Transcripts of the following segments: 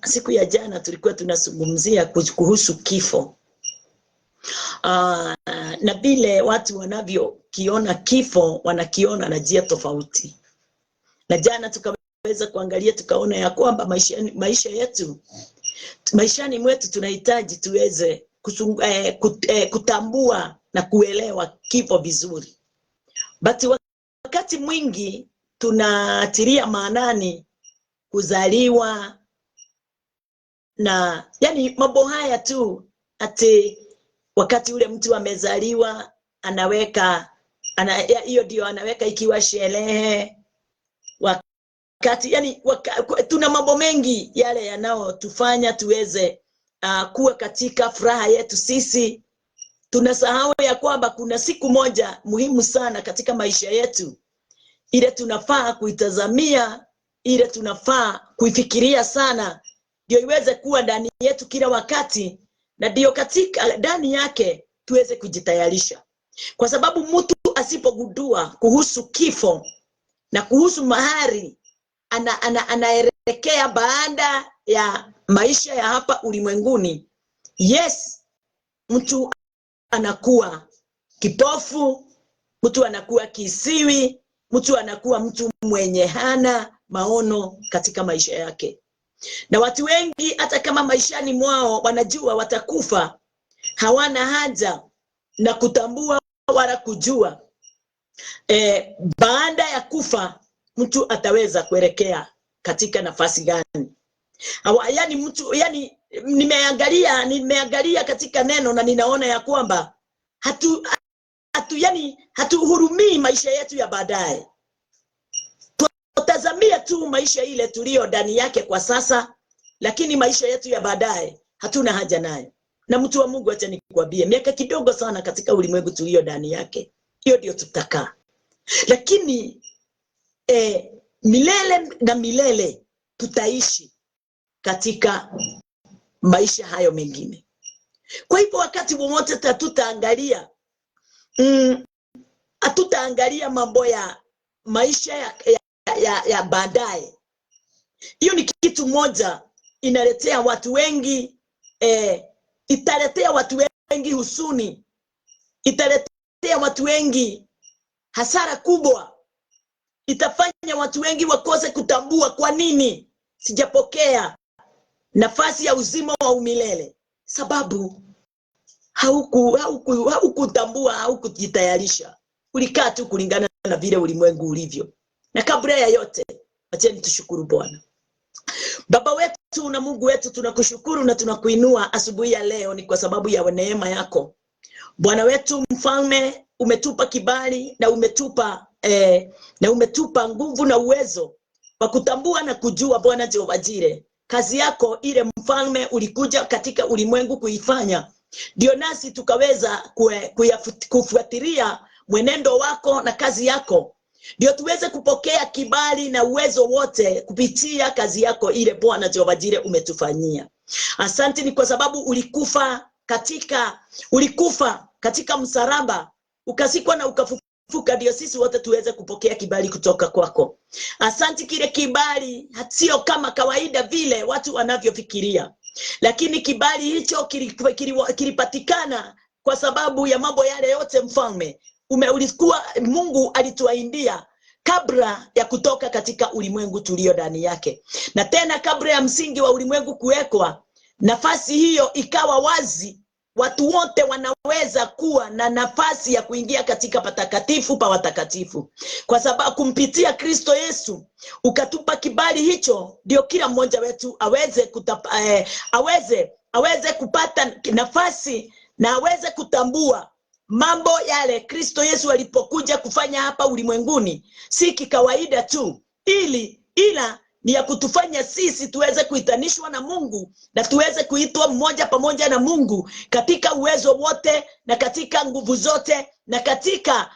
siku ya jana tulikuwa tunazungumzia kuhusu kifo. Na vile watu wanavyokiona kifo, wanakiona na njia tofauti. Na jana tukaweza kuangalia, tukaona ya kwamba maisha yetu, maishani mwetu tunahitaji tuweze kutambua na kuelewa kifo vizuri. But wakati mwingi tunatilia maanani kuzaliwa na yani mambo haya tu, ati wakati ule mtu amezaliwa anaweka hiyo ndio anaweka ikiwa sherehe. Wakati yani tuna mambo mengi yale yanayotufanya tuweze kuwa katika furaha yetu sisi. Tunasahau ya kwamba kuna siku moja muhimu sana katika maisha yetu, ile tunafaa kuitazamia, ile tunafaa kuifikiria sana, ndio iweze kuwa ndani yetu kila wakati, na ndio katika ndani yake tuweze kujitayarisha. Kwa sababu mtu asipogundua kuhusu kifo na kuhusu mahali anaelekea baada ya maisha ya hapa ulimwenguni, yes, mtu anakuwa kipofu, mtu anakuwa kisiwi, mtu anakuwa mtu mwenye hana maono katika maisha yake. Na watu wengi hata kama maishani mwao wanajua watakufa, hawana haja na kutambua wala kujua baada ya kufa mtu ataweza kuelekea katika nafasi gani. Yani mtu, yani nimeangalia katika neno na ninaona ya kwamba hatuhurumii maisha yetu ya baadaye. Tutazamia tu maisha ile tulio ndani yake kwa sasa, lakini maisha yetu ya baadaye hatuna haja nayo. Na mtu wa Mungu, acha nikwambie, miaka kidogo sana katika ulimwengu tulio ndani yake, hiyo ndio tutakaa. Lakini milele na milele tutaishi katika maisha hayo mengine. Kwa hivyo wakati wowote hatutaangalia mambo ya maisha ya baadaye. Hiyo ni kitu moja inaletea watu wengi, italetea watu wengi husuni, italetea watu wengi hasara kubwa, itafanya watu wengi wakose kutambua kwa nini sijapokea nafasi ya uzima wa umilele. Sababu haukutambua, haukujitayarisha. Ulikaa tu kulingana na vile ulimwengu ulivyo. Na kabla ya yote, acheni tushukuru Bwana. Baba wetu na Mungu wetu, tunakushukuru na tunakuinua asubuhi ya leo, ni kwa sababu ya neema yako. Bwana wetu mfalme, umetupa kibali na umetupa nguvu na uwezo wa kutambua na kujua, Bwana Jehova Jire, kazi yako ile mfalme ulikuja katika ulimwengu kuifanya. Ndio nasi tukaweza kufuatilia mwenendo wako na kazi yako, ndio tuweze kupokea kibali na uwezo wote kupitia kazi yako ile, Bwana Jehova Jire, umetufanyia. Asante ni kwa sababu ulikufa katika msalaba, ukasikwa na ukafufuka, ndio sisi wote tuweze kupokea kibali kutoka kwako. Asante, kile kibali sio kama kawaida vile watu wanavyofikiria, lakini kibali hicho kilipatikana kwa sababu ya mambo yale yote mfalme ulikuwa Mungu alituahidia kabla ya kutoka katika ulimwengu tulio ndani yake. Na tena kabla ya msingi wa ulimwengu kuwekwa, nafasi hiyo ikawa wazi. Watu wote wanaweza kuwa na nafasi ya kuingia katika patakatifu pa watakatifu. Kwa sababu kumpitia Kristo Yesu ukatupa kibali hicho, ndio kila mmoja wetu aweze kupata nafasi na aweze kutambua mambo yale Kristo Yesu alipokuja kufanya hapa ulimwenguni si kikawaida tu, ila ni ya kutufanya sisi tuweze kuitanishwa na Mungu na tuweze kuitwa mmoja pamoja na Mungu katika uwezo wote na katika nguvu zote na katika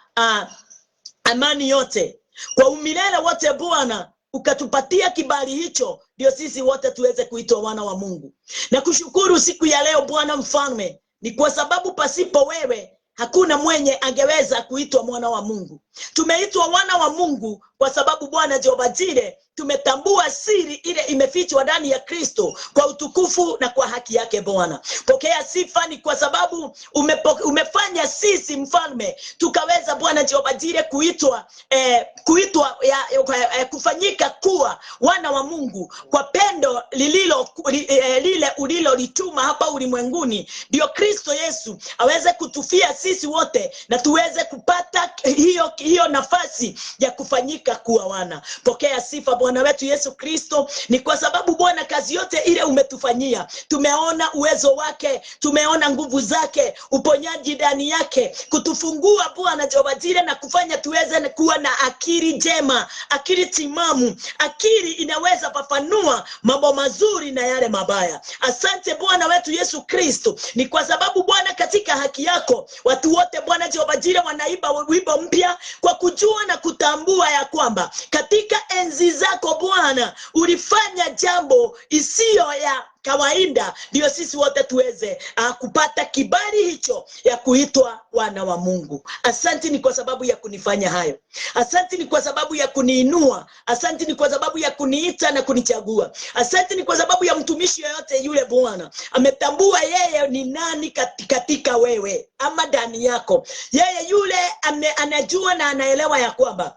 amani yote kwa umilele wote. Bwana, ukatupatia kibali hicho, ndio sisi wote tuweze kuitwa wana wa Mungu. Na kushukuru siku ya leo Bwana mfalme, ni kwa sababu pasipo wewe hakuna mwenye angeweza kuitwa mwana wa Mungu. Tumeitwa wana wa Mungu kwa sababu Bwana Jehova Jire tumetambua siri ile imefichwa ndani ya Kristo kwa utukufu na kwa haki yake Bwana. Pokea sifa, ni kwa sababu umefanya sisi mfalme tukaweza Bwana Jehova Jire kufanyika kuwa wana wa Mungu kwa pendo lile ulilolituma hapa ulimwenguni, ndio Kristo Yesu aweze kutufia sisi wote na tuweze kupata hiyo nafasi ya kufanyika kuwa wana. Pokea sifa Bwana wetu Yesu Kristo, ni kwa sababu Bwana kazi yote ile umetufanyia, tumeona uwezo wake, tumeona nguvu zake, uponyaji ndani yake, kutufungua Bwana Jehova Jire na kufanya tuweze kuwa na akili njema, akili timamu, akili inaweza fafanua mambo mazuri na yale mabaya. Asante Bwana wetu Yesu Kristo, ni kwa sababu Bwana katika haki yako watu wote Bwana Jehova Jire wanaimba wimbo mpya kwa kujua na kutambua ya kwamba katika enzi zako Bwana ulifanya jambo isiyo ya kawaida, ndio sisi wote tuweze kupata kibali hicho ya kuitwa wana wa Mungu. Asante ni kwa sababu ya kunifanya hayo. Asante ni kwa sababu ya kuniinua. Asante ni kwa sababu ya kuniita na kunichagua. Asante ni kwa sababu ya mtumishi yote yule Bwana ametambua yeye ni nani katika wewe ama ndani yako. Yeye yule anajua na anaelewa ya kwamba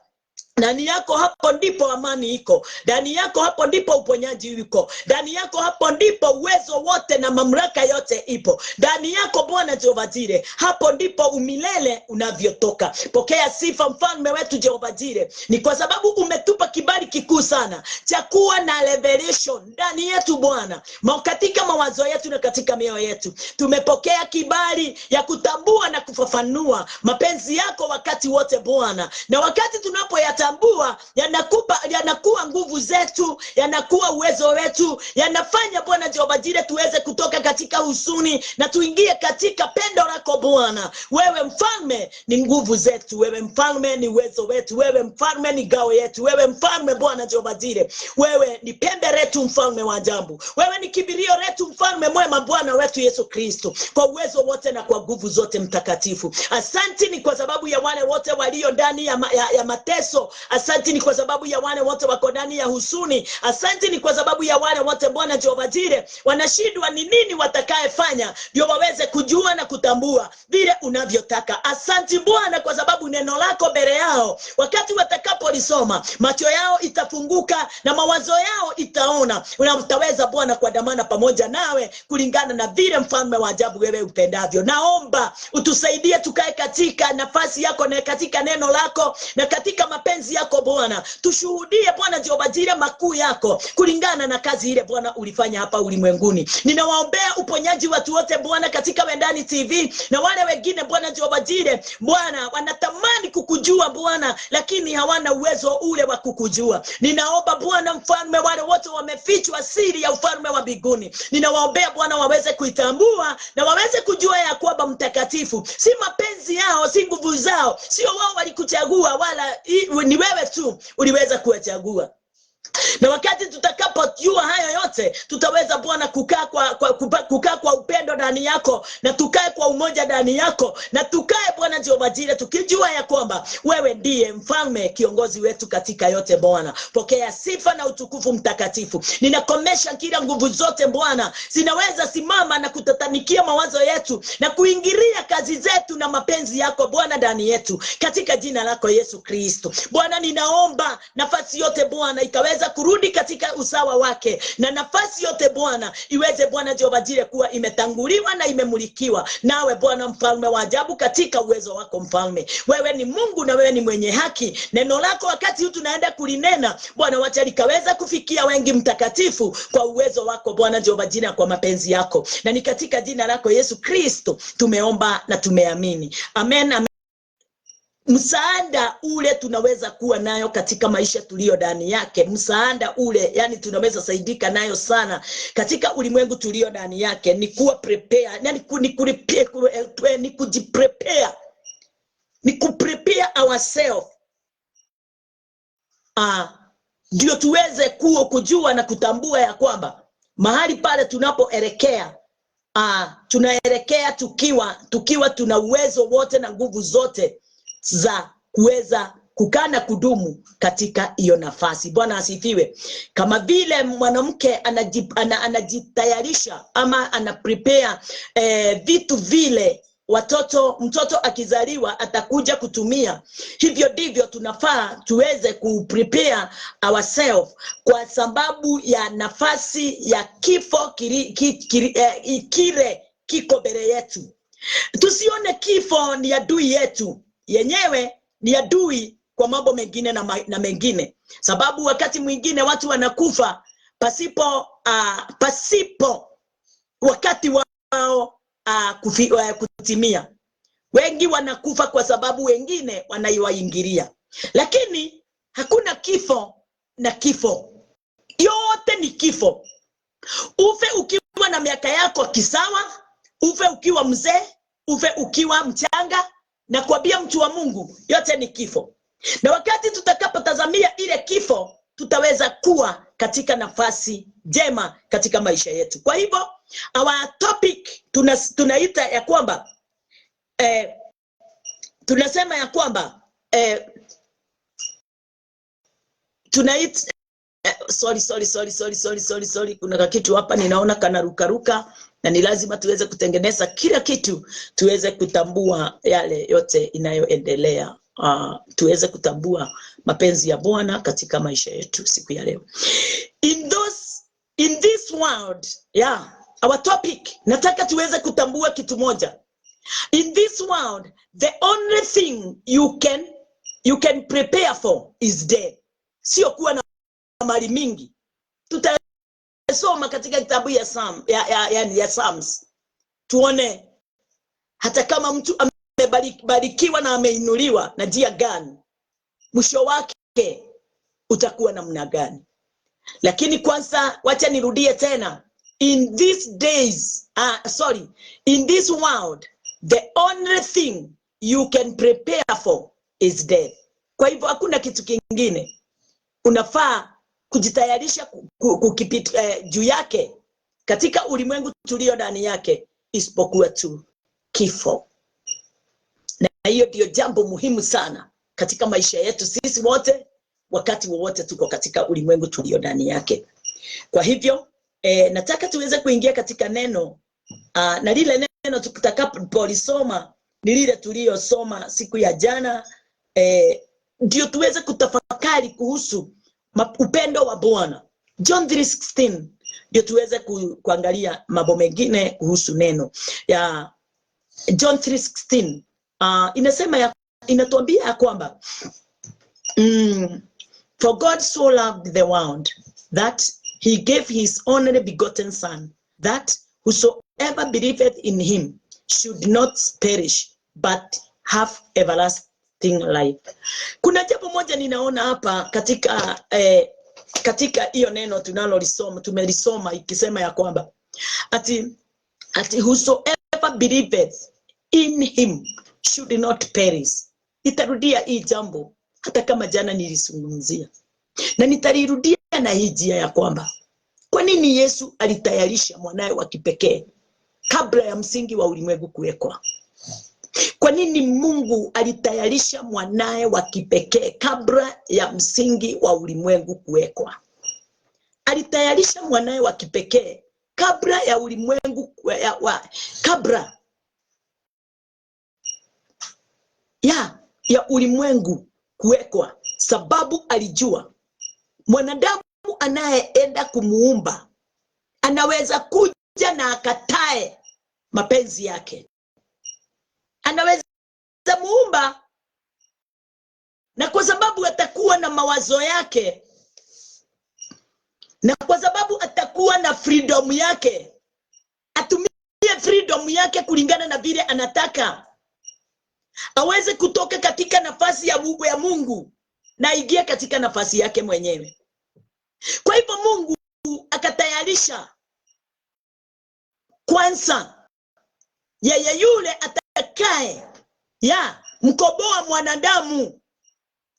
ndani yako hapo ndipo amani iko. Ndani yako hapo ndipo uponyaji uko. Ndani yako hapo ndipo uwezo wote na mamlaka yote ipo. Ndani yako Bwana Jehova Jire, hapo ndipo umilele unavyotoka. Pokea sifa mfalme wetu Jehova Jire, ni kwa sababu umetupa kibali kikuu sana cha kuwa na revelation ndani yetu Bwana, katika mawazo yetu na katika mioyo yetu. Tumepokea kibali ya kutambua na kufafanua mapenzi yako wakati wote Bwana, na wakati tunapoyatambua yanakuwa nguvu zetu, yanakuwa uwezo wetu, yanafanya Bwana Jehova Jire tuweze kutoka katika huzuni na tuingie katika pendo lako Bwana. Wewe mfalme ni nguvu zetu, wewe mfalme ni uwezo wetu, wewe mfalme ni ngao yetu, wewe mfalme Bwana Jehova Jire, wewe ni pembe letu, mfalme wa ajabu, wewe ni kibirio letu, mfalme mwema Bwana wetu Yesu Kristo, kwa uwezo wote na kwa nguvu zote mtakatifu. Asante ni kwa sababu ya wale wote walio ndani ya mateso. Asante ni kwa sababu ya wale wote wako ndani ya huzuni. Asante ni kwa sababu ya wale wote Bwana Jehova Jire wanashindwa ni nini watakayefanya ndio waweze kujua na kutambua vile unavyotaka. Asante Bwana kwa sababu neno lako mbele yao wakati watakapolisoma macho yao itafunguka na mawazo yao itaona. Unaweza Bwana kuandamana pamoja nawe kulingana na vile mfalme wa ajabu wewe upendavyo. Naomba utusaidie tukae katika nafasi yako na katika neno lako na katika mapenzi yako Bwana. Tushuhudie Bwana Jehova Jire makuu yako kulingana na kazi ile Bwana ulifanya hapa ulimwenguni. Ninawaombea uponyaji watu wote Bwana katika Wendani TV na wale wengine Bwana Jehova Jire Bwana wanatamani kukujua Bwana lakini hawana uwezo ule wa kukujua. Ninaomba Bwana mfalme wale wote wamefichwa siri ya ufalme wa mbinguni, ninawaombea Bwana waweze kuitambua na waweze kujua ya kwamba mtakatifu si mapenzi yao, si nguvu zao, sio wao walikuchagua, wala ni wewe tu uliweza kuwachagua. Na wakati tutakapojua hayo yote tutaweza Bwana kukaa kwa upendo ndani yako na tukae kwa umoja ndani yako na tukae Bwana Jehova Jire tukijua ya kwamba wewe ndiye mfalme kiongozi wetu katika yote Bwana. Pokea sifa na utukufu mtakatifu. Ninakomesha kila nguvu zote Bwana zinaweza simama na kutatanikia mawazo yetu na kuingilia kazi zetu na mapenzi yako Bwana ndani yetu katika jina lako Yesu Kristo. Bwana ninaomba nafasi yote Bwana ikaweza kurudi katika usawa wake na nafasi yote Bwana iweze Bwana Jehova Jire kuwa imetanguliwa na imemulikiwa nawe Bwana mfalme wa ajabu katika uwezo wako mfalme. Wewe ni Mungu na wewe ni mwenye haki. Neno lako wakati huu tunaenda kulinena Bwana wacha likaweza kufikia wengi mtakatifu kwa uwezo wako Bwana Jehova Jire kwa mapenzi yako. Na ni katika jina lako Yesu Kristo tumeomba na tumeamini. Amen, amen. Msaada ule tunaweza kuwa nayo katika maisha tulio ndani yake. Msaada ule yani tunaweza saidika nayo sana katika ulimwengu tulio ndani yake ni kuwa prepare, yani ni kujiprepare. Ni kuprepare ourselves. Ndio tuweze kujua na kutambua ya kwamba mahali pale tunapoelekea tunaelekea tukiwa tuna uwezo wote na nguvu zote za kuweza kukaa na kudumu katika hiyo nafasi. Bwana asifiwe. Kama vile mwanamke anajitayarisha ama ana prepare vitu vile mtoto akizaliwa atakuja kutumia, hivyo ndivyo tunafaa tuweze kuprepare ourselves kwa sababu ya nafasi ya kifo kile kiko mbele yetu. Tusione kifo ni adui yetu, yenyewe ni adui kwa mambo mengine na mengine, sababu wakati mwingine watu wanakufa pasipo wakati wao kutimia. Wengi wanakufa kwa sababu wengine wanaiwaingilia, lakini hakuna kifo na kifo, yote ni kifo. Ufe ukiwa na miaka yako kisawa, ufe ukiwa mzee, ufe ukiwa mchanga, na kuambia mtu wa Mungu, yote ni kifo. Na wakati tutakapotazamia ile kifo, tutaweza kuwa katika nafasi njema katika maisha yetu. Kwa hivyo our topic tunaita ya kwamba tunasema ya kwamba tunaita sorry, kuna kitu hapa ninaona kanarukaruka, na ni lazima tuweze kutengeneza kila kitu, tuweze kutambua yale yote inayoendelea, tuweze kutambua mapenzi ya Bwana katika maisha yetu siku ya leo. In this world, our topic, nataka tuweze kutambua kitu moja. In this world, the only thing you can prepare for is death. Sio kuwa na mali mingi. Tutasoma katika kitabu ya Psalms. Tuone hata kama mtu amebarikiwa na ameinuliwa na njia gani, mwisho wake utakuwa namna gani. Lakini kwanza wacha nirudie tena. In this world, the only thing you can prepare for is death. Kwa hivyo hakuna kitu kingine unafaa kujitayarisha juu yake katika ulimwengu tulio ndani yake isipokuwa tu kifo. Na hiyo ndio jambo muhimu sana katika maisha yetu sisi wote, wakati wowote tuko katika ulimwengu tulio ndani yake. Kwa hivyo nataka tuweze kuingia katika neno, na lile neno tutakapolisoma ni lile tuliyosoma siku ya jana, ndio tuweze kutafakari kuhusu upendo wa Bwana. John 3:16 ndio tuweze kuangalia mambo mengine kuhusu neno ya John 3:16. Inatuambia ya kwamba for God so loved the world that he gave his only begotten son, that whosoever believeth in him should not perish but have everlasting life. Kuna jambo moja ninaona hapa katika hiyo neno tumelisoma ikisema ya kwamba ati whosoever believeth in him should not perish. Nitarudia hii jambo hata kama jana nilizungumzia, na nitalirudia na hii njia ya kwamba kwa nini Yesu alitayarisha mwanae wa kipekee kabla ya msingi wa ulimwengu kuwekwa? Kwa nini Mungu alitayarisha mwanae wa kipekee kabla ya msingi wa ulimwengu kuwekwa? Alitayarisha mwanae wa kipekee kabla ya ulimwengu kabla ya ulimwengu kuwekwa, sababu alijua mwanadamu anayeenda kumuumba anaweza kuja na akatae mapenzi yake. Anaweza muumba, na kwa sababu atakuwa na mawazo yake, na kwa sababu atakuwa na freedom yake, atumie freedom yake kulingana na vile anataka, aweze kutoka katika nafasi ya Mungu na ingie katika nafasi yake mwenyewe. Kwa hivyo Mungu akatayarisha kwanza yeye yule atakaye mkoboa mwanadamu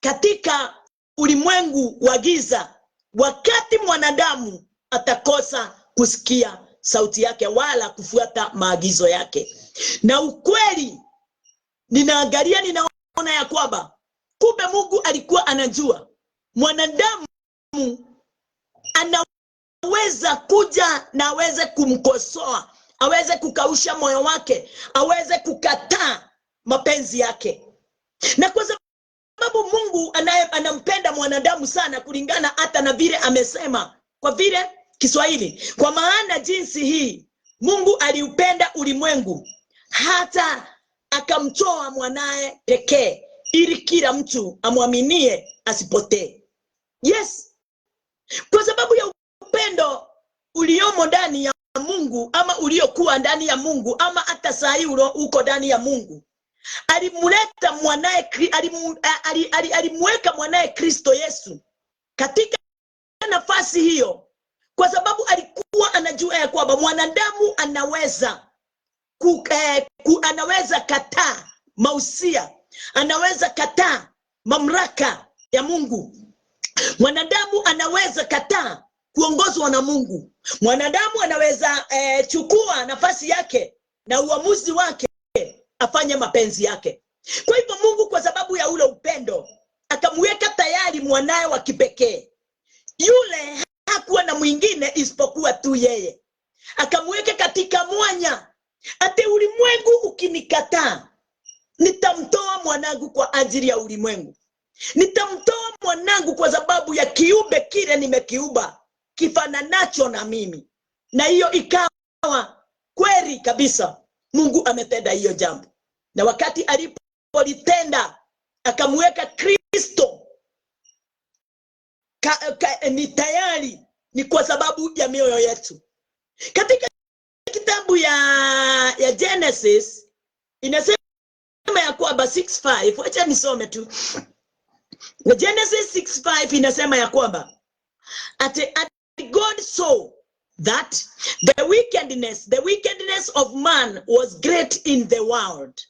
katika ulimwengu wa giza, wakati mwanadamu atakosa kusikia sauti yake wala kufuata maagizo yake. Na ukweli ninaona ya kwamba kumbe Mungu alikuwa anajua mwanadamu anaweza kuja na aweze kumkosoa, aweze kukausha moyo wake, aweze kukataa mapenzi yake. Na kwa sababu Mungu anampenda mwanadamu sana, kulingana hata na vile amesema kwa vile Kiswahili, kwa maana jinsi hii Mungu aliupenda ulimwengu hata akamtoa mwanae pekee, ili kila mtu amwaminie asipotee. Yes. Kwa sababu ya upendo uliomo ndani ya Mungu, ama uliokuwa ndani ya Mungu, ama hata saa hii uko ndani ya Mungu, alimuleta mwanae, alimweka mwanae Kristo Yesu katika nafasi hiyo, kwa sababu alikuwa anajua ya kwamba mwanadamu anaweza anaweza kataa mausia, anaweza kataa mamlaka ya Mungu. Mwanadamu anaweza kataa kuongozwa na Mungu. Mwanadamu anaweza chukua nafasi yake na uamuzi wake, afanye mapenzi yake. Kwa hivyo Mungu, kwa sababu ya ule upendo, akamweka tayari mwanae wa kipekee. Yule hakuwa na mwingine isipokuwa tu yeye. Akamweka katika mwanya, ati ulimwengu ukinikataa, nitamtoa mwanangu kwa ajili ya ulimwengu. Nitamtoa mwanangu kwa sababu ya kiumbe kile nimekiumba kifananacho na mimi. Na hiyo ikawa kweli kabisa. Mungu ametenda hiyo jambo. Na wakati alipolitenda, akamweka Kristo ni tayari, ni kwa sababu ya mioyo yetu. Katika kitabu ya Genesis inasema ya kwamba 6:5, acha nisome tu. Genesis 6:5 inasema ya kwamba at God saw that the wickedness of man was great in the world,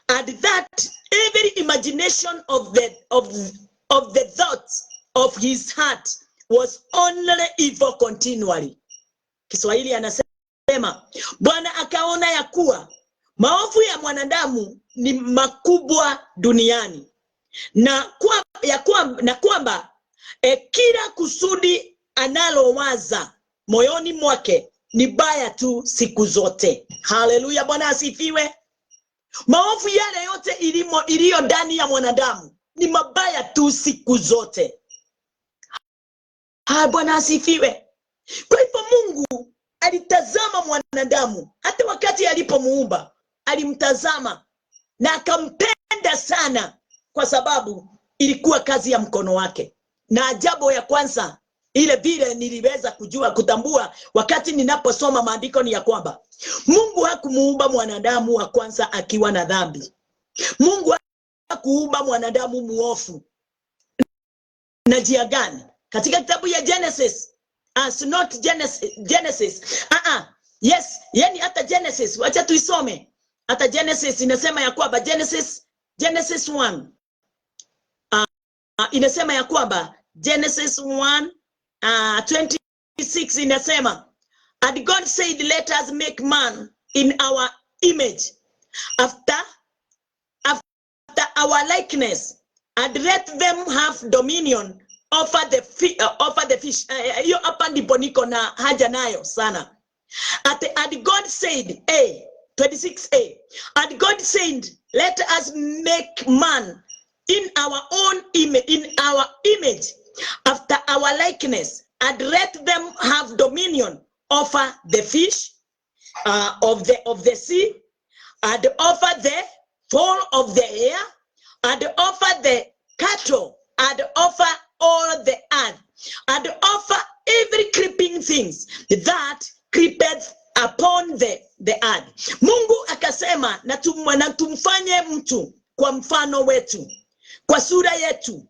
and that every imagination of the thoughts of his heart was only evil continually. Kiswahili anasema, Bwana akaona ya kuwa maovu ya mwanadamu ni makubwa duniani, na kwamba kila kusudi analowaza moyoni mwake ni baya tu siku zote. Haleluya, Bwana asifiwe. Maovu yale yote iliyo ndani ya mwanadamu ni mabaya tu siku zote. Bwana asifiwe. Kwa hivyo Mungu alitazama mwanadamu, hata wakati alipomuumba alimtazama na akampenda sana, kwa sababu ilikuwa kazi ya mkono wake. Na ajabu ya kwanza ile vile niliweza kutambua wakati ninaposoma maandiko ni ya kwamba Mungu hakumuumba mwanadamu wa kwanza akiwa na dhambi. Mungu hakuumba mwanadamu muofu. Na njia gani? Katika kitabu ya Genesis, not Genesis. Yes, yani hata Genesis, wacha tuisome. Hata Genesis inasema ya kwamba Genesis 1 inasema ya kwamba Genesis 1:26 inasema, and God said, let us make man in our image, after our likeness, and let them have dominion over the fish. Hiyo hapa ndipo niko na haja nayo sana. And God said, 26a, and God said, let us make man in our own image, after our likeness, and let them have dominion over the fish of the sea, and over the fowl of the air, and over the cattle, and over all the earth, and over every creeping things that creepeth upon the earth. Mungu akasema, na tumfanye mtu kwa mfano wetu, kwa sura yetu,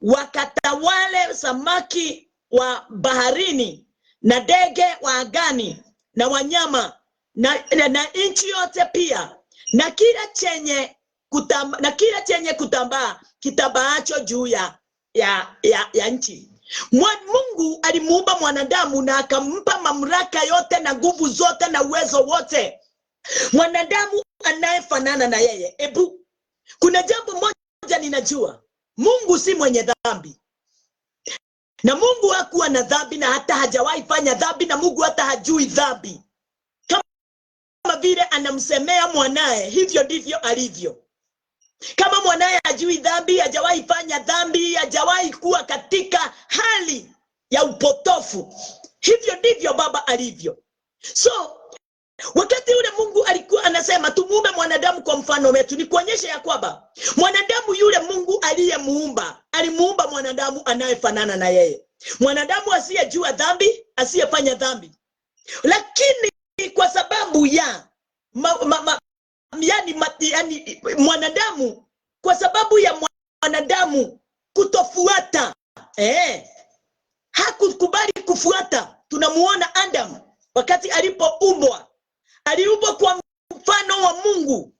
wakatawale samaki wa baharini, na ndege wa angani, na wanyama, na nchi yote pia, na kila chenye kutambaa kitambaacho juu ya nchi. Mungu alimuumba mwanadamu na akampa mamlaka yote na nguvu zote na uwezo wote. Mwanadamu anayefanana na yeye. Kuna jambo moja ninajua, Mungu si mwenye dhambi. Na Mungu hakuwa na dhambi na hata hajawahi fanya dhambi, na Mungu hata hajui dhambi. Kama vile anamsemea mwanae, hivyo ndivyo alivyo. Kama mwanae hajui dhambi, hajawahi fanya dhambi, hajawahi kuwa katika hali ya upotofu, hivyo ndivyo baba alivyo. So wakati ule Mungu alikuwa anasema tumuumbe mwanadamu kwa mfano wetu, ni kuonyesha ya kwamba mwanadamu yule Mungu aliyemuumba, alimuumba mwanadamu anayefanana na yeye. Mwanadamu asiyejua dhambi, asiyefanya dhambi. Lakini kwa sababu ya mwanadamu, kwa sababu ya mwanadamu kutofuata, hakukubali kufuata. Tunamuona Adam wakati alipoumbwa, aliumbwa kwa mfano wa Mungu,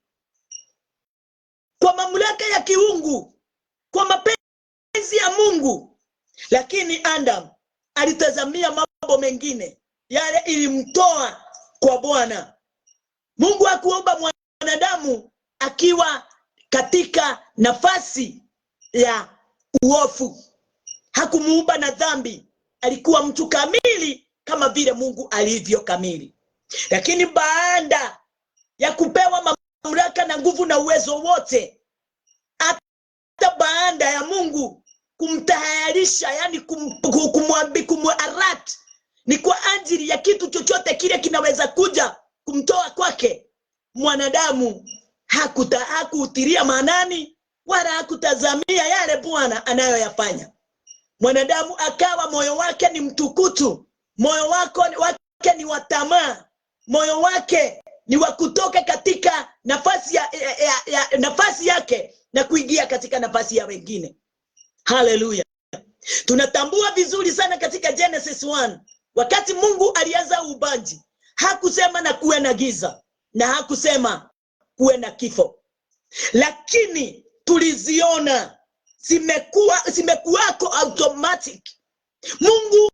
kwa mamlaka ya kiungu, kwa mapenzi ya Mungu. Lakini Adam alitazamia mambo mengine, yale ilimtoa kwa Bwana. Mungu hakuumba mwanadamu akiwa katika nafasi ya uovu. Hakumuumba na dhambi. Alikuwa mtu kamili kama vile Mungu alivyo kamili. Lakini baada ya kupewa mamlaka na nguvu na uwezo wote, hata baada ya Mungu kumtahayarisha, yani kumuarat, ni kwa ajili ya kitu chochote kile kinaweza kuja kumtoa kwake, mwanadamu hakutilia maanani wala hakutazamia yale Bwana anayoyafanya. Mwanadamu akawa moyo wake ni mtukutu, moyo wake ni wa tamaa, moyo wake ni wa kutoka katika nafasi yake na kuingia katika nafasi ya wengine. Haleluya. Tunatambua vizuri sana katika Genesis 1, wakati Mungu alianza uumbaji, hakusema na kuwe na giza na hakusema kuwe na kifo. Lakini tuliziona zimekuwako automatic. Mungu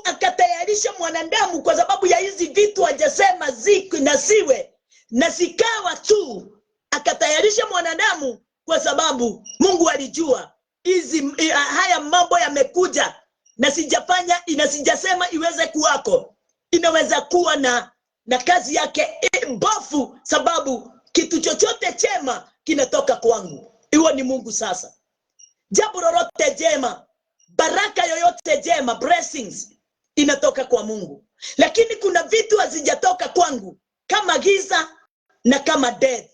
akatayarisha mwanadamu kwa sababu ya hizi vitu, hajasema ziku na siwe na sikawa tu. Akatayarisha mwanadamu kwa sababu Mungu alijua haya mambo yamekuja, na sijasema iweze kuwako. Inaweza kuwa na kazi yake mbovu, sababu kitu chochote chema kinatoka kwangu. Iwe ni Mungu sasa. Jambo lolote jema, baraka yoyote jema, blessings, inatoka kwa Mungu. Lakini kuna vitu hazijatoka kwangu, kama giza na kama death.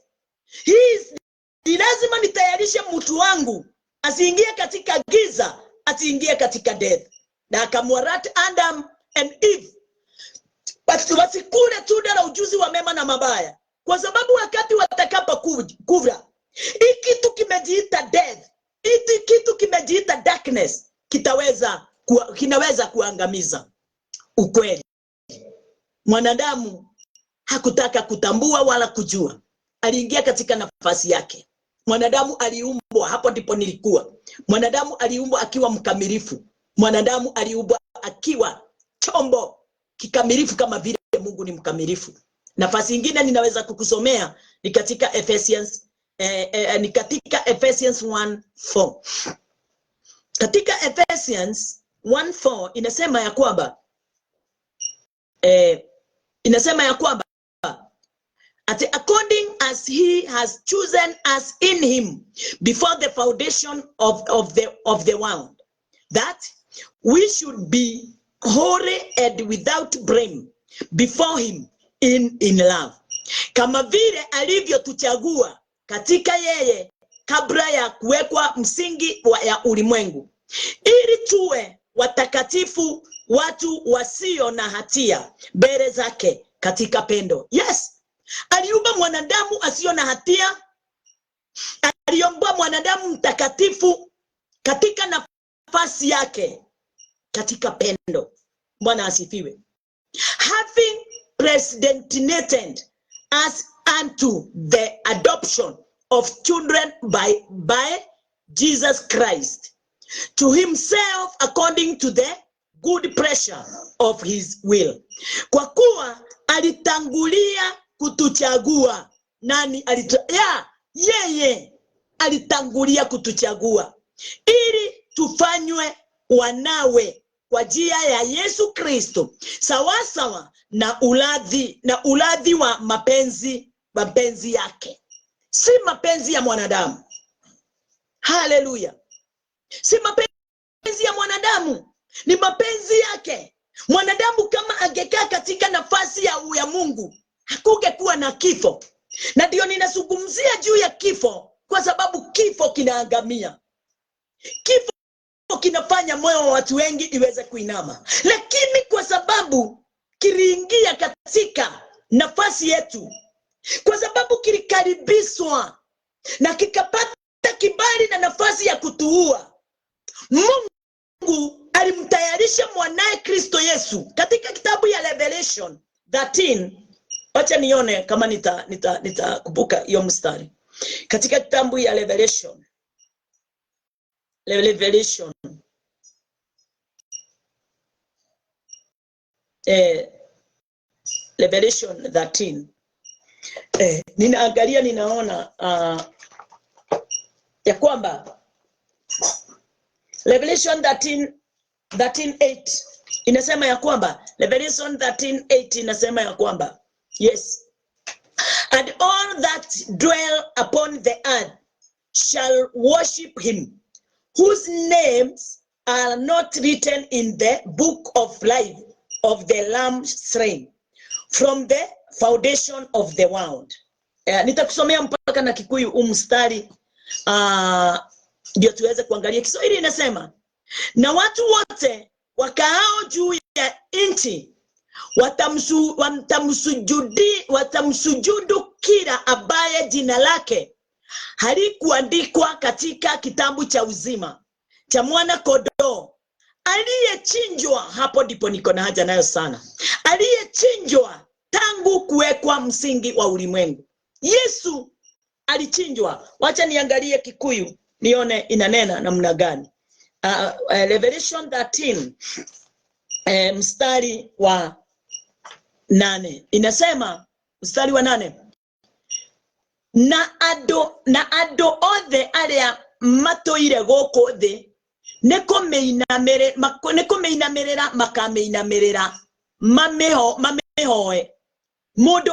Ni lazima nitayarishe mtu wangu asiingie katika giza, asiingie katika death. Na akamwarat Adam and Eve wasikule tunda la ujuzi wa mema na mabaya, kwa sababu wakati watakapokula hiki kitu kimejiita death, hiki kitu kimejiita darkness, kinaweza kuangamiza. Ukweli, mwanadamu hakutaka kutambua wala kujua. Aliingia katika nafasi yake. Mwanadamu aliumbwa, hapo ndipo nilikuwa. Mwanadamu aliumbwa akiwa mkamilifu. Mwanadamu aliumbwa akiwa chombo kikamilifu kama vile Mungu ni mkamilifu. Nafasi nyingine ninaweza kukusomea ni katika Ephesians 1:4. Katika Ephesians 1:4 inasema ya kwamba according as he has chosen us in him before the foundation of the world, that we should be holy and without blame before him in love. Kama vile alivyotuchagua katika yeye kabla ya kuwekwa msingi ya ulimwengu, ili tuwe watakatifu, watu wasio na hatia mbele zake katika pendo. Yes, aliumba mwanadamu asio na hatia. Aliumba mwanadamu mtakatifu katika nafasi yake katika pendo. Bwana asifiwe. Having predestinated us unto the adoption of children by Jesus Christ to himself according to the good pleasure of his will. Kwa kuwa alitangulia kutuchagua. Nani yeye alitangulia kutuchagua ili tufanywe wanawe kwa njia ya Yesu Kristo, sawa sawa na uladhi wa mapenzi yake, si mapenzi ya mwanadamu. Haleluya! Si mapenzi ya mwanadamu, ni mapenzi yake. Mwanadamu kama angekaa katika nafasi ya Mungu, hakungekuwa na kifo. Na ndio ninazungumzia juu ya kifo, kwa sababu kifo kinaangamia. Kifo kinafanya moyo wa watu wengi iweze kuinama. Lakini kwa sababu kiliingia katika nafasi yetu, kwa sababu kilikaribishwa na kikapata kibali na nafasi ya kutuua, Mungu alimtayarisha mwanae Kristo Yesu. Katika kitabu ya Revelation 13, acha nione kama nitakumbuka hiyo mstari. Katika kitabu ya Revelation 13, ninaangalia, ninaona ya kwamba Revelation 13:8 inasema ya kwamba, Revelation 13:8 inasema ya kwamba, yes, and all that dwell upon the earth shall worship him, whose names are not written in the book of life of the Lamb slain from the foundation of the world. Nitakusomea mpaka na Kikuyu umstari ndio tuweze kuangalia. Kiswahili inasema, na watu wote wakaao juu ya nchi watamsujudu kila ambaye jina lake halikuandikwa katika kitabu cha uzima cha mwana kondoo aliyechinjwa. Hapo ndipo niko na haja nayo sana. Aliyechinjwa tangu kuwekwa msingi wa ulimwengu. Yesu alichinjwa. Wacha niangalie Kikuyu nione inanena namna gani. Revelation 13 mstari wa 8 inasema, mstari wa 8, na ando othe aria matoire goko thi neko meinamerera makameinamera mamehoe mundu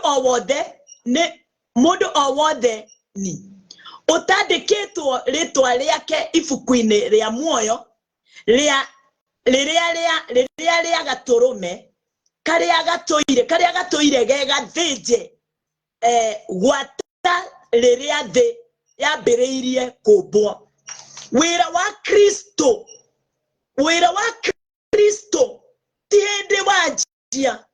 o wothe ni utandikitwo ritwa riake ibuku-ini ria muoyo riria gaturume karia gatoire gegathinje gwata riria thi yambiriirie kumbwo. Wira wa Kristo ti hindi wajia.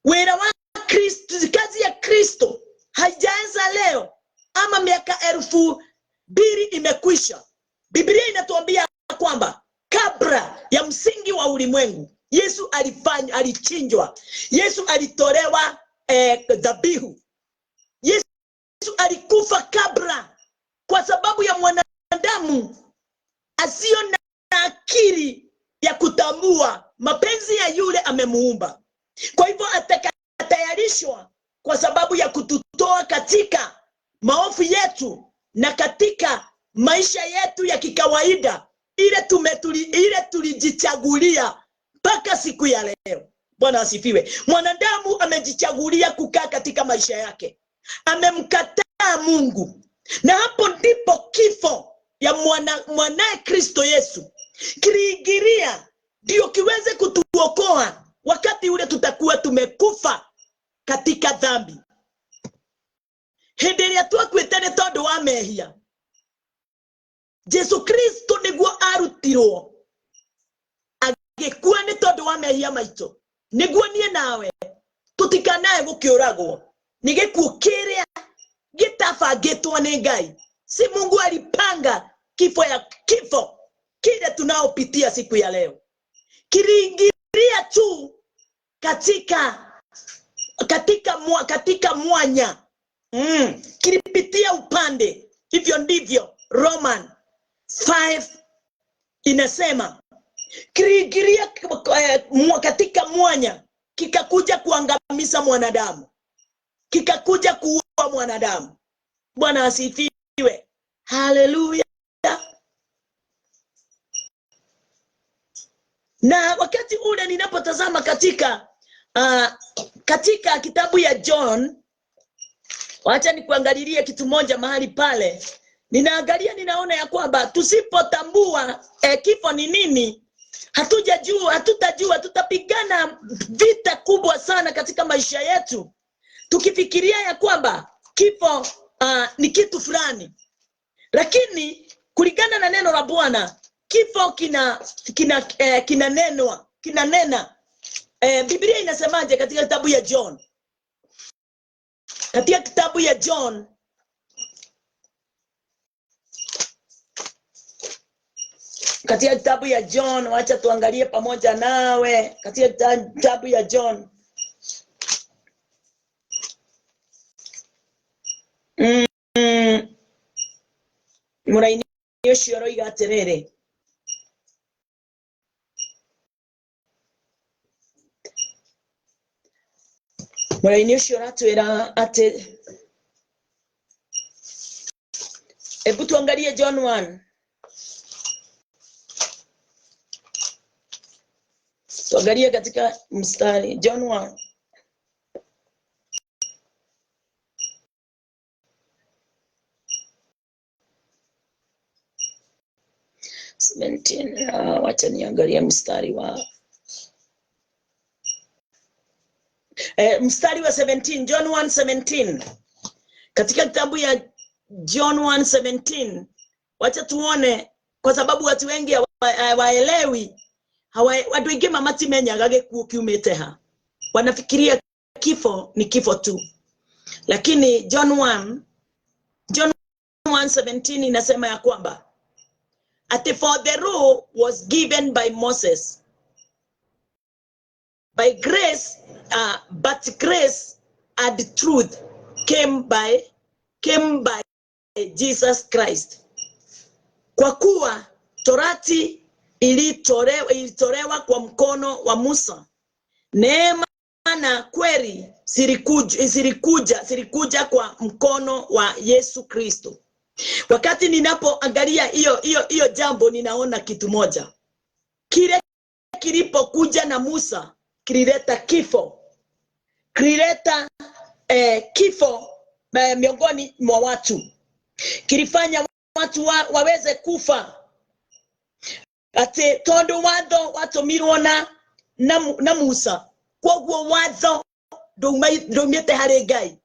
Wira wa Kristo, kazi ya Kristo haijaanza leo ama miaka 2000 imekwisha. Biblia inatuambia kwamba kabla ya msingi wa ulimwengu Yesu alichinjwa. Yesu alitolewa dhabihu. Yesu alikufa kabla, kwa sababu ya mwanadamu asio na akili ya kutambua mapenzi ya yule amemuumba. Kwa hivyo atakatayarishwa kwa sababu ya kututoa katika maovu yetu na katika maisha yetu ya kikawaida ile tulijichagulia mpaka siku ya leo. Bwana asifiwe. Mwanadamu amejichagulia kukaa katika maisha yake, amemkataa Mungu, na hapo ndipo kifo ya mwanae Kristo Yesu kiliingilia ndio kiweze kutuokoa wakati ule tutakuwa tumekufa katika dhambi. Hindi iria twakwitene tondu wa mehia, Yesu Kristo niguo arutirwo agikua ni tondu wa mehia maito, niguo nie nawe tutikanae gukiuragwo ni gikuo kiria gitafangitwo ni Ngai. Si Mungu alipanga kifo kile tunaopitia siku ya leo, kiliingilia tu katika mwanya, kilipitia upande. Hivyo ndivyo Roman 5 inasema, kiliingilia katika mwanya, kikakuja kuangamiza mwanadamu, kikakuja kuua mwanadamu. Bwana asifiwe. Haleluya. Na wakati ule ninapotazama katika kitabu ya John, wacha nikuangalilie kitu moja mahali pale. Ninaangalia, ninaona ya kwamba tusipotambua kifo ni nini, hatutajua, tutapigana vita kubwa sana katika maisha yetu, tukifikiria ya kwamba kifo ni kitu fulani. Lakini kulingana na neno la Bwana, kifo kinanena. Biblia inasemaje katika kitabu ya John? Katika kitabu ya John, wacha tuangalie pamoja nawe katika kitabu ya John. Muraini yoshiro igaterere. Muraini yoshiro atwera ate. Hebu tuangalie John 1. Tuangalie katika mstari John 1. Wacha niangalie mstari wa 17. John 1:17. Katika kitabu ya John 1:17, wacha tuone, kwa sababu watu wengi hawaelewi, watu wengi mamati menyagage kukiumete ha. Wanafikiria kifo ni kifo tu. Lakini John 1:17 inasema ya kwamba for the law was given by Moses, by grace, but grace and truth came by Jesus Christ. Kwa kuwa torati ilitolewa kwa mkono wa Musa, neema na kweli zilikuja kwa mkono wa Yesu Kristo. Wakati ninapoangalia hiyo jambo, ninaona kitu moja. Kile kilipokuja na Musa kilileta kifo. Kilileta kifo miongoni mwa watu. Kilifanya watu waweze kufa. Ate tondo watu mirona na Musa. Kwa huo watho ndoumete hare Ngai.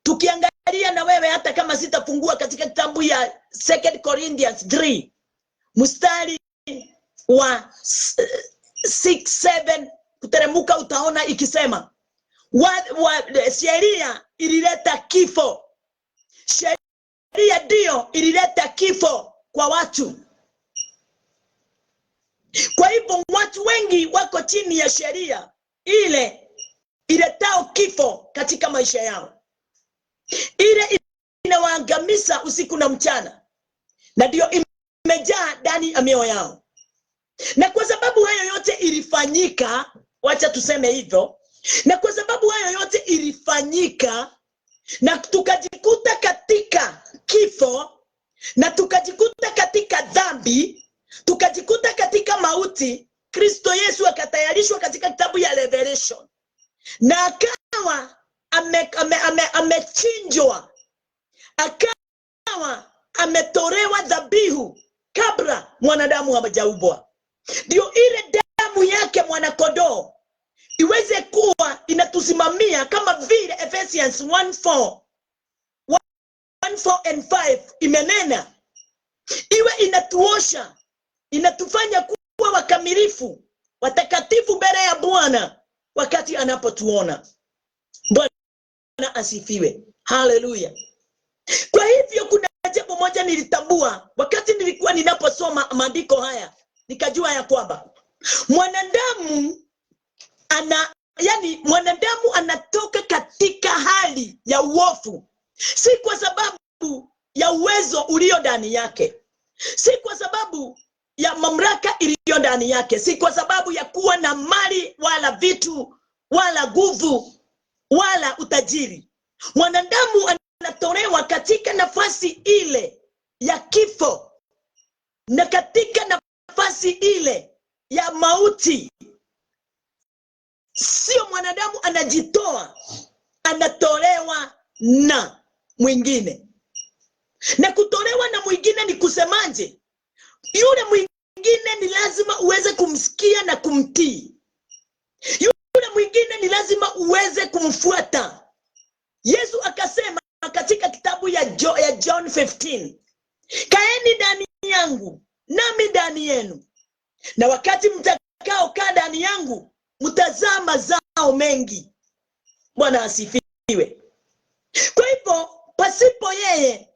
Tukiangalia na wewe, hata kama sitafungua katika kitabu ya 2 Corinthians 3 mstari wa 6-7 kuteremuka, utaona ikisema sheria ilileta kifo. Sheria ndio ilileta kifo kwa watu. Kwa hivyo watu wengi wako chini ya sheria ile iletao kifo katika maisha yao. Ile inawaangamiza usiku na mchana, na ndio imejaa ndani ya mioyo yao. Na kwa sababu hayo yote ilifanyika, wacha tuseme hivyo, na kwa sababu hayo yote ilifanyika na tukajikuta katika kifo, na tukajikuta katika dhambi, tukajikuta katika mauti, Kristo Yesu akatayarishwa katika kitabu ya Revelation, na akawa amechinjwa, akawa ametolewa dhabihu kabla mwanadamu hajaubwa. Ndio ile damu yake mwanakondoo iweze kuwa inatusimamia, kama vile Ephesians 1:4 and 5 imenena, iwe inatuosha, inatufanya kuwa wakamilifu, watakatifu mbele ya Bwana wakati anapotuona. Bwana asifiwe. Haleluya. Kwa hivyo kuna jambo moja nilitambua wakati nilikuwa ninaposoma maandiko haya, nikajua ya kwamba mwanadamu anatoka katika hali ya uovu, si kwa sababu ya uwezo ulio ndani yake, si kwa sababu ya mamlaka iliyo ndani yake, si kwa sababu ya kuwa na mali wala vitu wala nguvu wala utajiri. Mwanadamu atatolewa katika nafasi ile ya kifo na katika nafasi ile ya mauti. Sio mwanadamu anajitoa, anatolewa na mwingine. Na kutolewa na mwingine ni kusemaje? Yule mwingine ni lazima uweze kumsikia na kumtii. Yule mwingine ni lazima uweze kumfuata. Yesu akasema katika kitabu ya John 15, kaeni ndani yangu nami ndani yenu, na wakati mtakao kaa ndani yangu mtazaa mazao mengi. Bwana asifiwe. Kwa hivyo pasipo yeye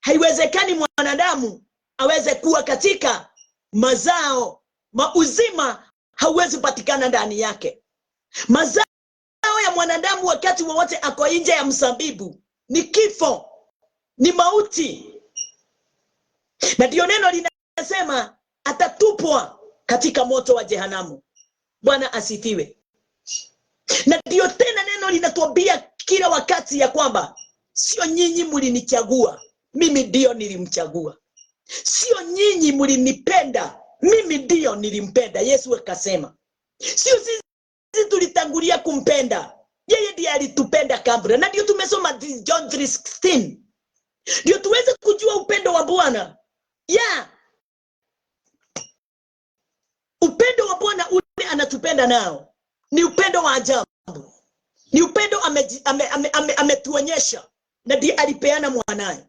haiwezekani mwanadamu aweze kuwa katika mazao. Uzima hauwezi patikana ndani yake. Mazao ya mwanadamu wakati wowote ako nje ya mzabibu ni kifo, ni mauti. Na ndio neno linasema atatupwa katika moto wa jehanamu. Bwana asifiwe. Na ndio tena neno linatuambia kila wakati ya kwamba sio nyinyi mlinichagua, mimi ndio nilimchagua. Sio nyinyi mlinipenda, mimi ndio nilimpenda. Yesu akasema sio sisi tulitangulia kumpenda, yeye ndiye alitupenda kabla. Na ndio tumesoma John 3:16 ndio tuweze kujua upendo wa Bwana. Upendo wa Bwana ule anatupenda nao ni upendo wa ajabu, ni upendo ametuonyesha, na ndiye alipeana mwanae.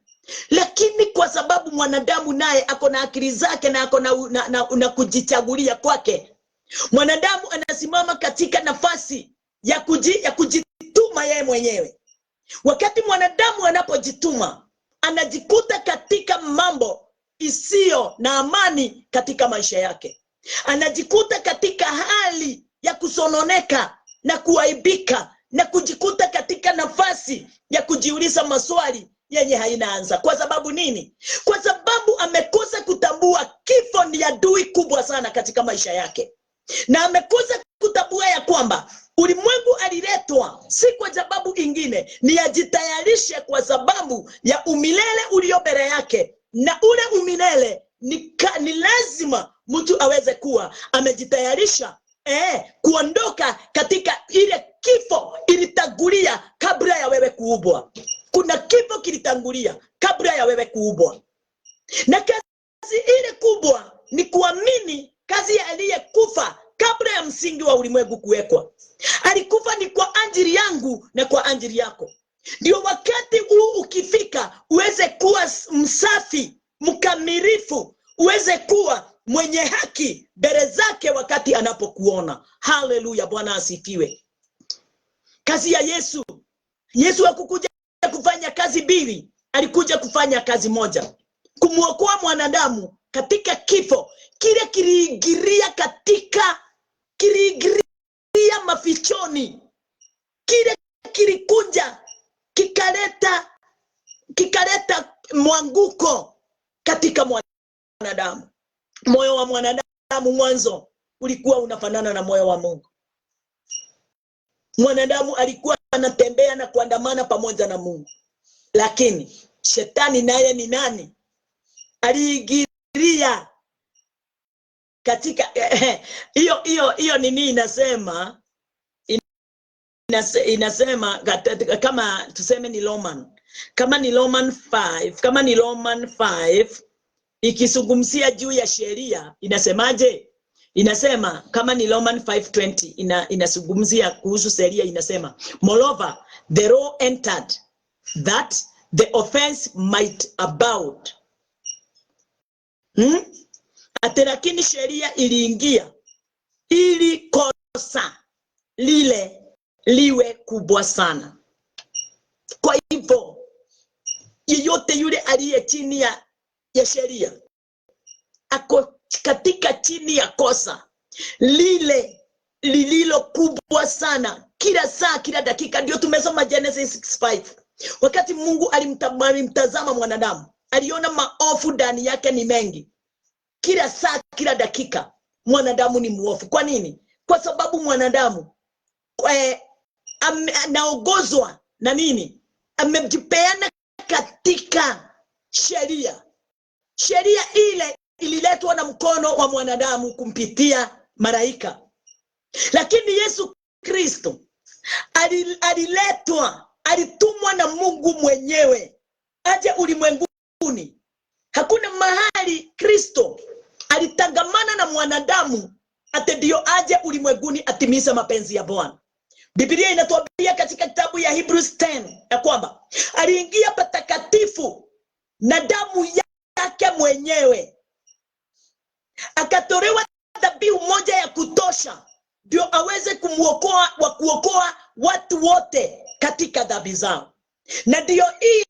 Lakini kwa sababu mwanadamu naye ako na akili zake na ako na kujichagulia kwake, mwanadamu anasimama katika nafasi ya kujituma yeye mwenyewe. Wakati mwanadamu anapojituma, anajikuta katika mambo isiyo na amani katika maisha yake. Anajikuta katika hali ya kusononeka na kuaibika, na kujikuta katika nafasi ya kujiuliza maswali yenye haina anza. Kwa sababu nini? Kwa sababu amekosa kutambua kifo ni adui kubwa sana katika maisha yake. Na amekosa kutambua ya kwamba ulimwengu aliletwa si kwa sababu ingine, ni ajitayarishe kwa sababu ya umilele ulio mbele yake. Na ule umilele ni lazima mtu aweze kuwa amejitayarisha kuondoka katika ile kifo ilitangulia kabla ya wewe kuubwa. Kuna kifo kilitangulia kabla ya wewe kuubwa. Na kazi ile kubwa ni kuamini kazi ya aliyekufa kabla ya msingi wa ulimwengu kuwekwa. Alikufa ni kwa ajili yangu na kwa ajili yako. Ndio wakati huu ukifika uweze kuwa msafi, mkamilifu, uweze kuwa mwenye haki mbele zake wakati anapokuona. Haleluya, Bwana asifiwe. Kazi ya Yesu hakukuja kufanya kazi mbili, alikuja kufanya kazi moja, kumuokoa mwanadamu katika kifo kile kiliingilia mafichoni, kile kilikuja kikaleta mwanguko katika mwanadamu. Moyo wa mwanadamu mwanzo ulikuwa unafanana na moyo wa Mungu. Mwanadamu alikuwa anatembea na kuandamana pamoja na Mungu. Lakini shetani naye ni nani? Aliingilia katika hiyo nini inasema kama tuseme ni Roman, kama ni Roman 5 ikizungumzia juu ya sheria inasemaje? Inasema kama ni Roman 5:20 inazungumzia kuhusu sheria, inasema moreover the law entered that the offense might abound. Lakini sheria iliingia ili kosa lile liwe kubwa sana. Kwa hivyo yeyote yule aliye chini ya sheria ako katika chini ya kosa lile lililo kubwa sana, kila saa, kila dakika. Ndio tumesoma Genesis 6:5. Wakati Mungu alimtazama mwanadamu, aliona maovu ndani yake ni mengi. Kila saa, kila dakika mwanadamu ni muovu. Kwa nini? Kwa sababu mwanadamu anaongozwa na nini? Amejipeana katika sheria. Sheria ile ililetwa na mkono wa mwanadamu kumpitia malaika. Lakini Yesu Kristo alitumwa na Mungu mwenyewe aje ulimwenguni. Hakuna mahali Kristo alitangamana na mwanadamu ate ndio aje ulimwenguni atimize mapenzi ya Bwana. Biblia inatuambia katika kitabu ya Hebrews 10 ya kwamba aliingia patakatifu na damu yake mwenyewe, akatolewa dhabihu moja ya kutosha ndio aweze kuokoa watu wote katika dhambi zao. Na ndio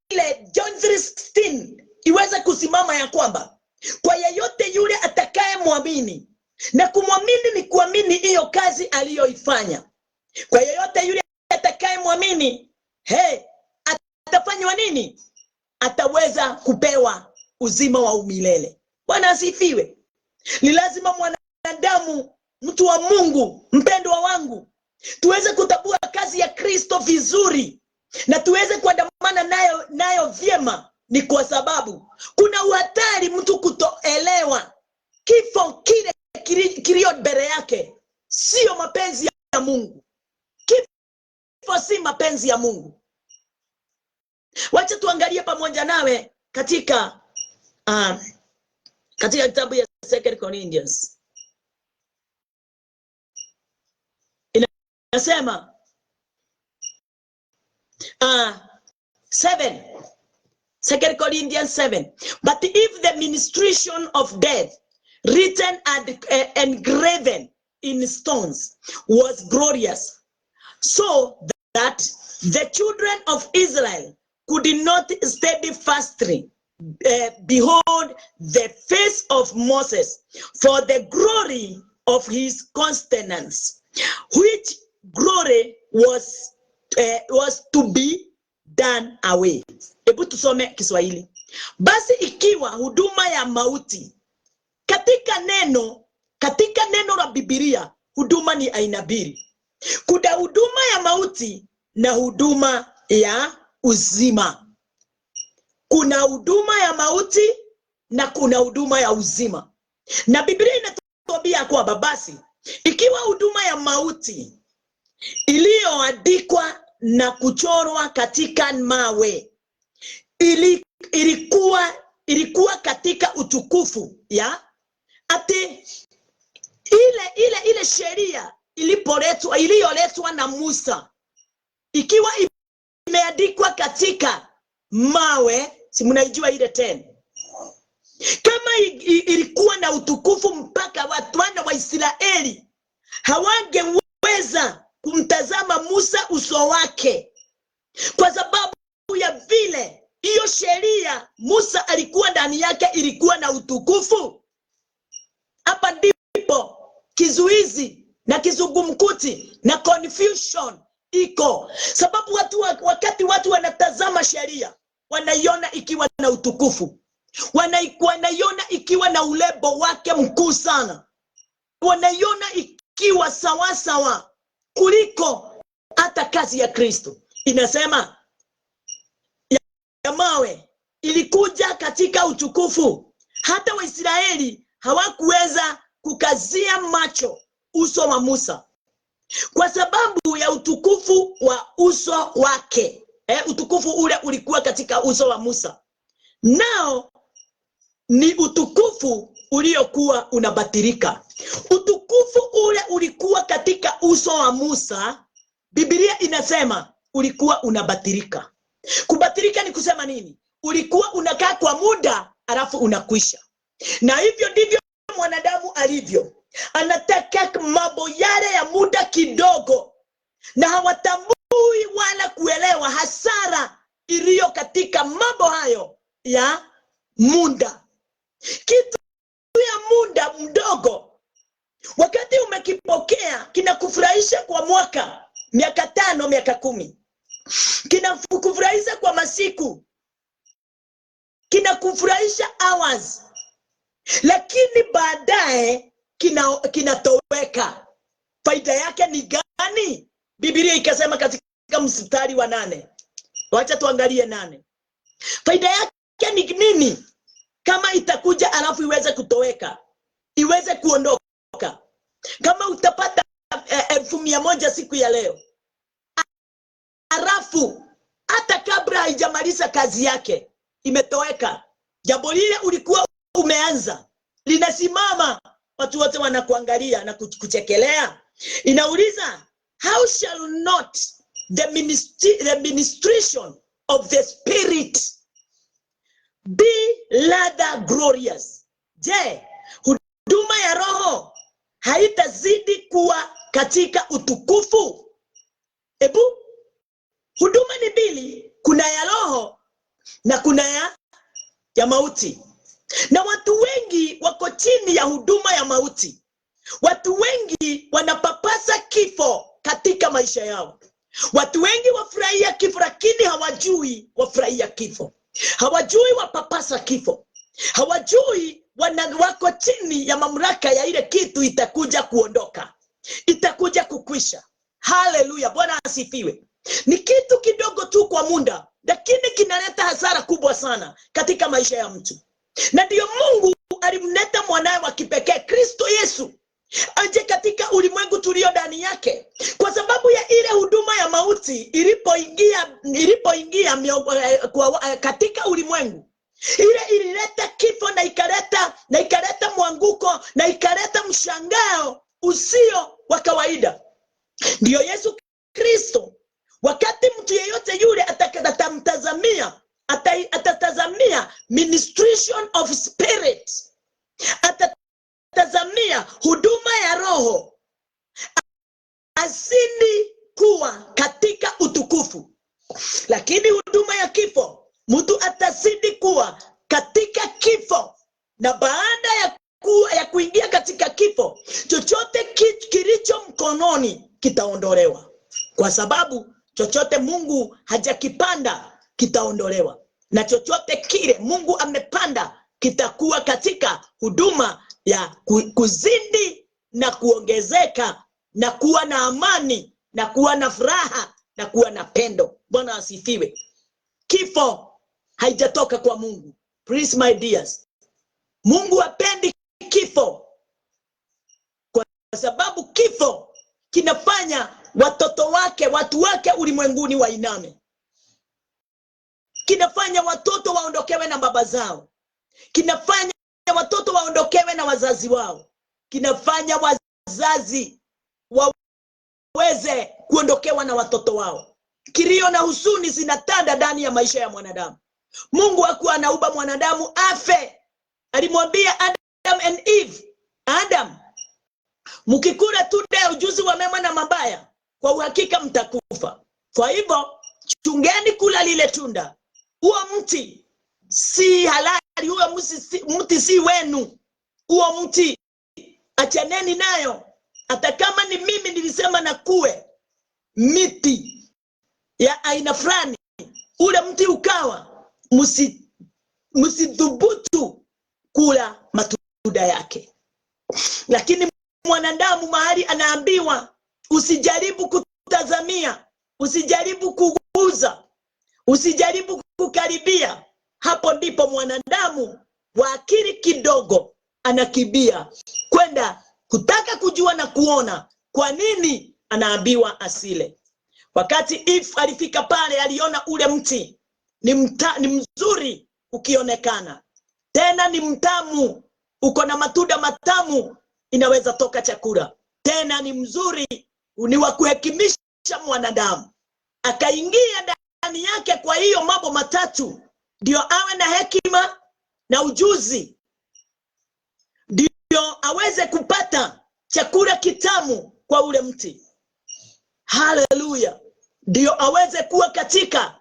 ile John 3:16 iweze kusimama ya kwamba kwa yeyote yule atakaye muamini, na kumwamini ni kuamini hiyo kazi aliyoifanya. Kwa yeyote yule atakaye muamini, atafanywa nini? Ataweza kupewa uzima wa umilele. Bwana asifiwe. Ni lazima mwanadamu, mtu wa Mungu, mpendwa wangu, tuweze kutambua kazi ya Kristo vizuri na tuweze kuandamana nayo vyema. Ni kwa sababu kuna uhatari mtu kutoelewa kifo kile kilio mbele yake sio mapenzi ya Mungu. Kifo si mapenzi ya Mungu. Wacha tuangalie pamoja nawe katika kitabu ya 2 Corinthians. Inasema 2 Corinthians 7. But if the ministration of death, written and engraven in stones, was glorious, so that the children of Israel could not steadfastly behold the face of Moses for the glory of his countenance, which glory was to be done away. Hebu tusome Kiswahili. Basi ikiwa huduma ya mauti, katika neno la Biblia huduma ni aina mbili. Kuna huduma ya mauti na huduma ya uzima. Kuna huduma ya mauti na kuna huduma ya uzima. Na Biblia inatuambia kwamba basi ikiwa huduma ya mauti iliyoandikwa na kuchorwa katika mawe ilikuwa katika utukufu ya ati ile sheria iliyoletwa na Musa, ikiwa imeandikwa katika mawe, si mnaijua ile 10, kama ilikuwa na utukufu mpaka wana wa Israeli hawangeweza kumtazama Musa uso wake, kwa sababu ya vile hiyo sheria Musa alikuwa ndani yake ilikuwa na utukufu. Hapa ndipo kizuizi na kizungumkuti na confusion iko, sababu wakati watu wanatazama sheria wanaiona ikiwa na utukufu, wanaiona ikiwa na ulebo wake mkuu sana, wanaiona ikiwa sawa kuliko hata kazi ya Kristo. Inasema ya mawe ilikuja katika utukufu, hata Waisraeli hawakuweza kukazia macho uso wa Musa kwa sababu ya utukufu wa uso wake. Utukufu ule ulikuwa katika uso wa Musa, nao ni utukufu uliokuwa unabatilika. Utukufu ule ulikuwa katika uso wa Musa, Biblia inasema ulikuwa unabatilika. Kubatilika ni kusema nini? Ulikuwa unakaa kwa muda alafu unakwisha. Na hivyo ndivyo mwanadamu alivyo. Anataka mambo yale ya muda kidogo, na hawatambui wala kuelewa hasara iliyo katika mambo hayo ya muda. Kitu ya muda mdogo, wakati umekipokea, kinakufurahisha kwa mwaka, miaka 5, miaka 10. Kinakufurahisha kwa masiku, kinakufurahisha hours, lakini baadaye kinatoweka. Faida yake ni gani? Biblia ikasema katika mstari wa 8. Wacha tuangalie 8. Faida yake ni nini? Kama itakuja alafu iweze kutoweka, iweze kuondoka. Kama utapata 1,100 siku ya leo, alafu hata kabla haijamaliza kazi yake imetoweka, jambo lile ulikuwa umeanza linasimama, watu wote wanakuangalia na kuchekelea. Inauliza, how shall not the ministration of the Spirit be rather glorious? Je, huduma ya Roho haitazidi kuwa katika utukufu? Ebu, huduma ni mbili, kuna ya Roho na kuna ya mauti. Na watu wengi wako chini ya huduma ya mauti. Watu wengi wanapapasa kifo katika maisha yao. Watu wengi wafurahia kifo, lakini hawajui wafurahia kifo. Hawajui wapapasa kifo. Hawajui wako chini ya mamlaka ya ile kitu itakuja kuondoka, itakuja kukwisha. Haleluya, Bwana asifiwe. Ni kitu kidogo tu kwa muda, lakini kinaleta hasara kubwa sana katika maisha ya mtu. Na ndio Mungu alimleta mwanawe wa kipekee Kristo Yesu aje katika ulimwengu tulio ndani yake, kwa sababu ya ile huduma ya mauti ilipoingia katika ulimwengu. Ile ilileta kifo na ikaleta mwanguko na ikaleta mshangao usio wa kawaida. Ndio Yesu Kristo, wakati mtu yeyote yule atatazamia ministration of spirit, atatazamia huduma ya Roho, azidi kuwa katika utukufu. Lakini huduma ya kifo, mtu atazidi kuwa katika kifo, na baada ya kuingia katika kifo, chochote kilicho mkononi kitaondolewa, kwa sababu chochote Mungu hajakipanda kitaondolewa, na chochote kile Mungu amepanda kitakuwa katika huduma ya kuzidi na kuongezeka na kuwa na amani na kuwa na furaha na kuwa na pendo. Bwana asifiwe. Kifo haijatoka kwa Mungu. Please my dears, Mungu hapendi kifo, kwa sababu kifo kinafanya watu wake ulimwenguni wainame. Kinafanya watoto waondokewe na baba zao. Kinafanya watoto waondokewe na wazazi wao. Kinafanya wazazi waweze kuondokewa na watoto wao. Kilio na huzuni zinatanda ndani ya maisha ya mwanadamu. Mungu hakuwa anaumba mwanadamu afe. Alimwambia Adam and Eve, Adam, mkikula tunda ya ujuzi wa mema na mabaya, kwa uhakika mtakufa. Kwa hivyo chungeni kula lile tunda. Huo mti si halali, huo mti si wenu. Huo mti achaneni nayo. Hata kama ni mimi nilisema na kuwe miti ya aina fulani, ule mti ukawa, msidhubutu kula matunda yake. Lakini mwanadamu mahali anaambiwa usijaribu kutazamia, usijaribu kuguza, usijaribu kukaribia, hapo ndipo mwanadamu wa akili kidogo anakimbia kwenda kutaka kujua na kuona kwa nini anaambiwa asile. Wakati Eve alifika pale, aliona ule mti ni mzuri ukionekana, tena ni mtamu, uko na matunda matamu, inaweza toka chakula, tena ni mzuri, ni wa kuhekimisha mwanadamu. Akaingia ndani yake kwa hiyo mambo matatu, ndio awe na hekima na ujuzi, ndio aweze kupata chakula kitamu kwa ule mti. Haleluya. Ndio aweze kuwa katika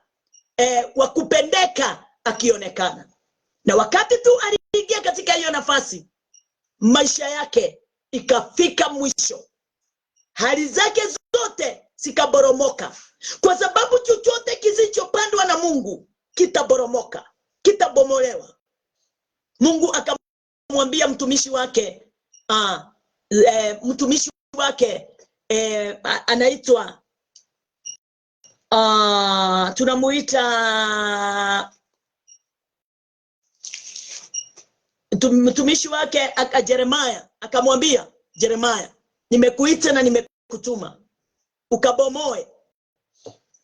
wa kupendeka akionekana. Na wakati tu aliingia katika hiyo nafasi, maisha yake ikafika mwisho. Hali zake zote zikaboromoka, kwa sababu chochote kisichopandwa na Mungu kitaboromoka, kitabomolewa. Mungu akamwambia mtumishi wake, anaitwa tunamuita mtumishi wake Jeremiah akamwambia, Jeremiah, nimekuita na nimekutuma ukabomoe,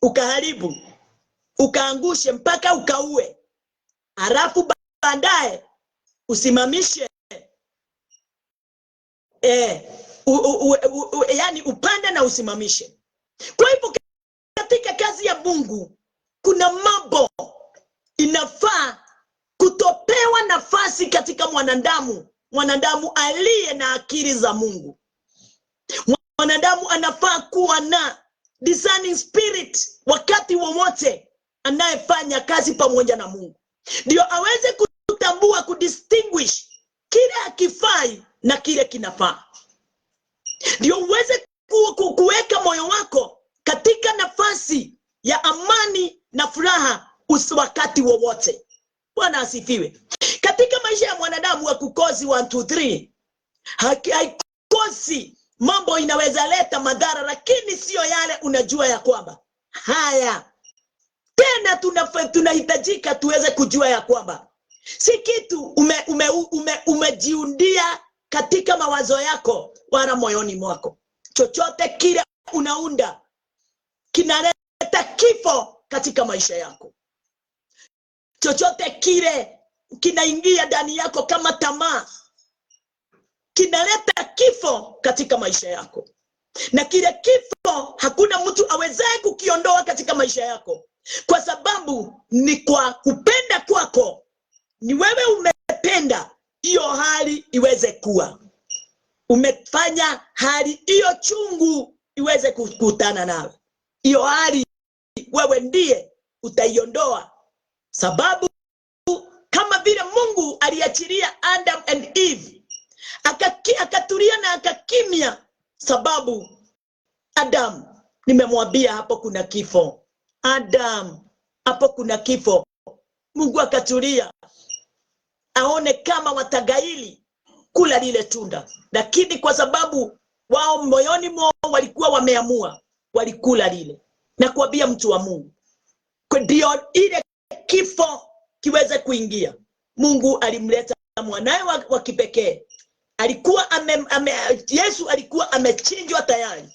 ukaharibu, ukaangushe mpaka ukaue, halafu baadaye usimamishe, yani upande na usimamishe. Kwa hivyo katika kazi ya Mungu kuna mambo inafaa kutopewa nafasi katika mwanadamu aliye na akili za Mungu. Mwanadamu anafaa kuwa na discerning spirit wakati wowote anayefanya kazi pamoja na Mungu, ndio aweze kutambua, kudistinguish kile hakifai na kile kinafaa. Ndio uweze kuweka moyo wako katika nafasi ya amani na furaha wakati wowote. Bwana asifiwe. Katika maisha ya mwanadamu wa kukosi 1 2 3 haikosi mambo inaweza leta madhara, lakini sio yale unajua ya kwamba haya tena. Tunahitajika tuweze kujua ya kwamba si kitu umejiundia katika mawazo yako wala moyoni mwako. Chochote kile unaunda kinaleta kifo katika maisha yako. Chochote kile kinaingia ndani yako kama tamaa kinaleta kifo katika maisha yako, na kile kifo hakuna mtu awezaye kukiondoa katika maisha yako, kwa sababu ni kwa kupenda kwako. Ni wewe umependa hiyo hali iweze kuwa, umefanya hali hiyo chungu iweze kukutana nawe. Hiyo hali wewe ndiye utaiondoa, sababu kama vile Mungu aliachilia Adam and Eve akatulia na akakimya, sababu Adam, nimemwambia hapo kuna kifo. Adam, hapo kuna kifo. Mungu akatulia aone kama watagaili kula lile tunda, lakini kwa sababu wao moyoni mwao walikuwa wameamua, walikula lile. Na kuambia mtu wa Mungu, ndio ile kifo kiweze kuingia. Mungu alimleta mwanae wa kipekee. Alikuwa Yesu alikuwa amechinjwa tayari,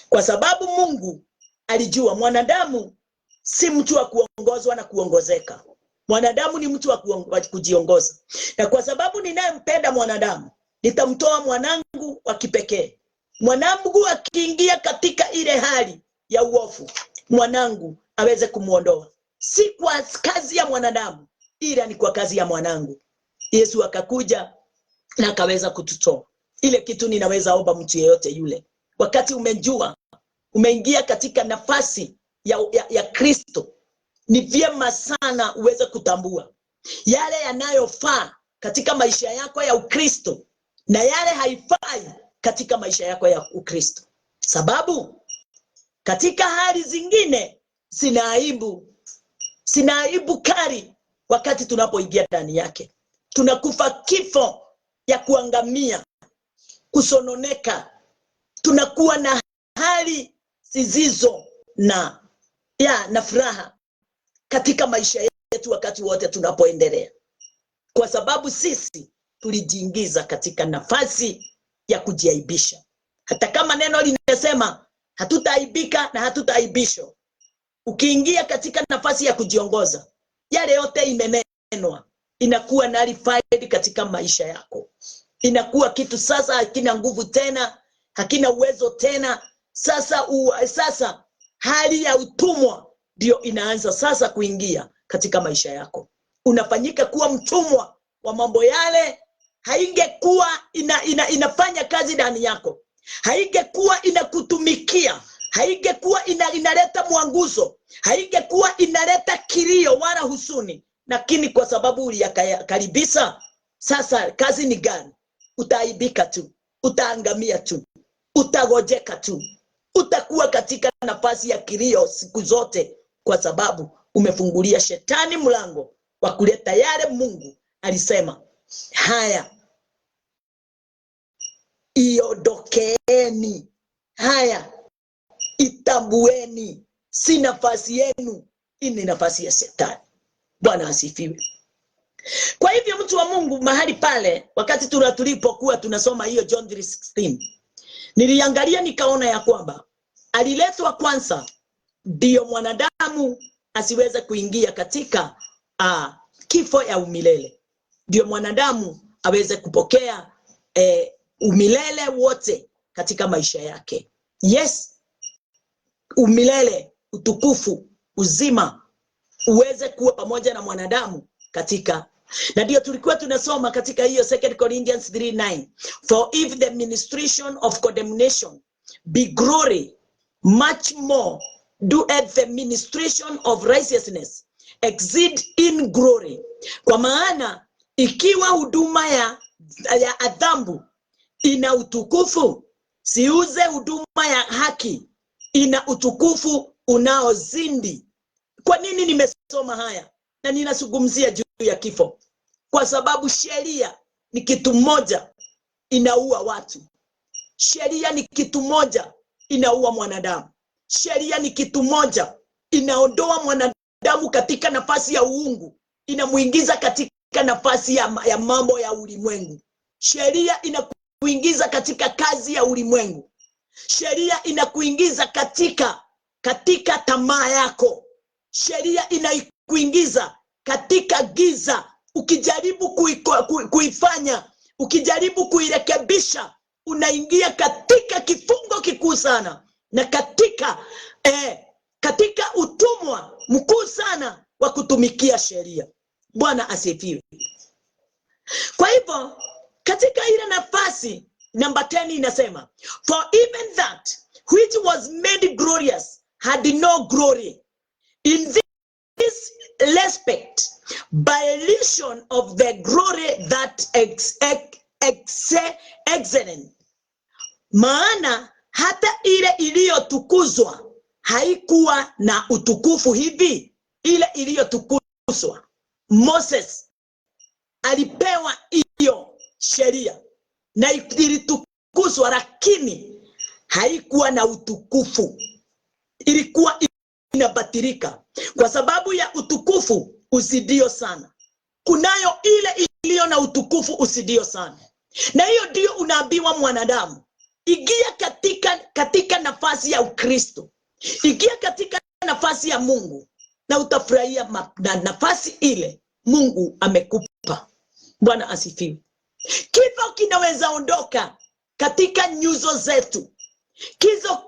kwa sababu Mungu alijua mwanadamu si mtu wa kuongozwa na kuongozeka. Mwanadamu ni mtu wa kujiongoza. Na kwa sababu ninayempenda mwanadamu, nitamtoa mwanangu wa kipekee. Mwanangu akiingia katika ile hali ya uovu, mwanangu aweze kumuondoa. Si kwa kazi ya mwanadamu, ila ni kwa kazi ya mwanangu. Yesu akakuja na akaweza kututoa. Ile kitu ninaweza omba mtu yeyote yule, wakati umejua umeingia katika nafasi ya Kristo, ni vyema sana uweze kutambua yale yanayofaa katika maisha yako ya Ukristo na yale haifai katika maisha yako ya Ukristo, sababu katika hali zingine sina aibu kali wakati tunapoingia ndani yake. Tunakufa kifo ya kuangamia, kusononeka. Tunakuwa na hali zisizo na furaha katika maisha yetu wakati wote tunapoendelea, kwa sababu sisi tulijiingiza katika nafasi ya kujiaibisha. Hata kama neno linasema hatutaaibika na hatutaaibishwa, ukiingia katika nafasi ya kujiongoza, yale yote imenenwa inakuwa nullified katika maisha yako. Inakuwa kitu sasa hakina nguvu tena, hakina uwezo tena. Sasa hali ya utumwa ndio inaanza sasa kuingia katika maisha yako. Unafanyika kuwa mtumwa wa mambo yale haingekuwa inafanya kazi ndani yako, haingekuwa inakutumikia, haingekuwa inaleta mwanguzo, haingekuwa inaleta kilio wala husuni. Lakini kwa sababu uliyakaribisha, sasa kazi ni gani? Utaaibika tu, utaangamia tu, utagojeka tu, utakuwa katika nafasi ya kilio siku zote, kwa sababu umefungulia shetani mlango wa kuleta yale Mungu alisema, haya iondokeeni, haya itambueni, si nafasi yenu, ini nafasi ya shetani. Bwana asifiwe. Kwa hivyo mtu wa Mungu, mahali pale wakati tulipokuwa tunasoma hiyo John 3:16, niliangalia nikaona ya kwamba aliletwa kwanza ndio mwanadamu asiweze kuingia katika kifo ya umilele, ndio mwanadamu aweze kupokea umilele wote katika maisha yake. Yes, umilele, utukufu, uzima uweze kuwa pamoja na mwanadamu katika. Na ndio tulikuwa tunasoma katika hiyo 2 Corinthians 3:9, for if the ministration of condemnation be glory, much more doeth the ministration of righteousness exceed in glory. Kwa maana ikiwa huduma ya adhabu ina utukufu, siuze huduma ya haki ina utukufu unaozidi. Kwa nini nimesoma haya na ninazungumzia juu ya kifo? Kwa sababu sheria ni kitu moja inaua watu. Sheria ni kitu moja inaua mwanadamu. Sheria ni kitu moja inaondoa mwanadamu katika nafasi ya uungu, inamuingiza katika nafasi ya mambo ya ulimwengu. Sheria inakuingiza katika kazi ya ulimwengu. Sheria inakuingiza katika tamaa yako. Sheria inakuingiza katika giza. Ukijaribu kuifanya, ukijaribu kuirekebisha, unaingia katika kifungo kikuu sana, na katika utumwa mkuu sana wa kutumikia sheria. Bwana asifiwe. Kwa hivyo katika ile nafasi namba 10 inasema, for even that which was made glorious had no glory. In this respect, violation of the glory that excellent. Maana hata ile iliyotukuzwa haikuwa na utukufu hivi. Ile iliyotukuzwa, Moses alipewa hiyo sheria na ilitukuzwa, lakini haikuwa na utukufu. Ilikuwa inabatilika kwa sababu ya utukufu usidio sana. Kunayo ile iliyo na utukufu usidio sana, na hiyo ndio unaambiwa mwanadamu, ingia katika nafasi ya Ukristo, ingia katika nafasi ya Mungu, na utafurahia na nafasi ile Mungu amekupa. Bwana asifiwe. Kifo kinaweza ondoka katika nyuso zetu.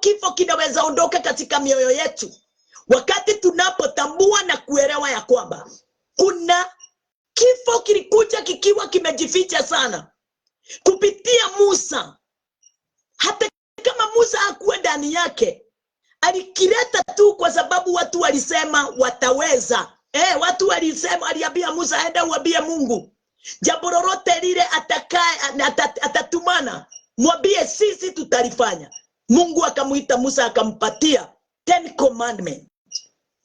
Kifo kinaweza ondoka katika mioyo yetu wakati tunapotambua na kuelewa ya kwamba kuna kifo kilikuja kikiwa kimejificha sana kupitia Musa. Hata kama Musa hakuwa ndani yake, alikileta tu kwa sababu watu walisema wataweza. Watu walisema, aliambia Musa, enda uambie Mungu jambo lolote lile atatumana, mwambie sisi tutalifanya. Mungu akamuita Musa, akampatia 10 commandments.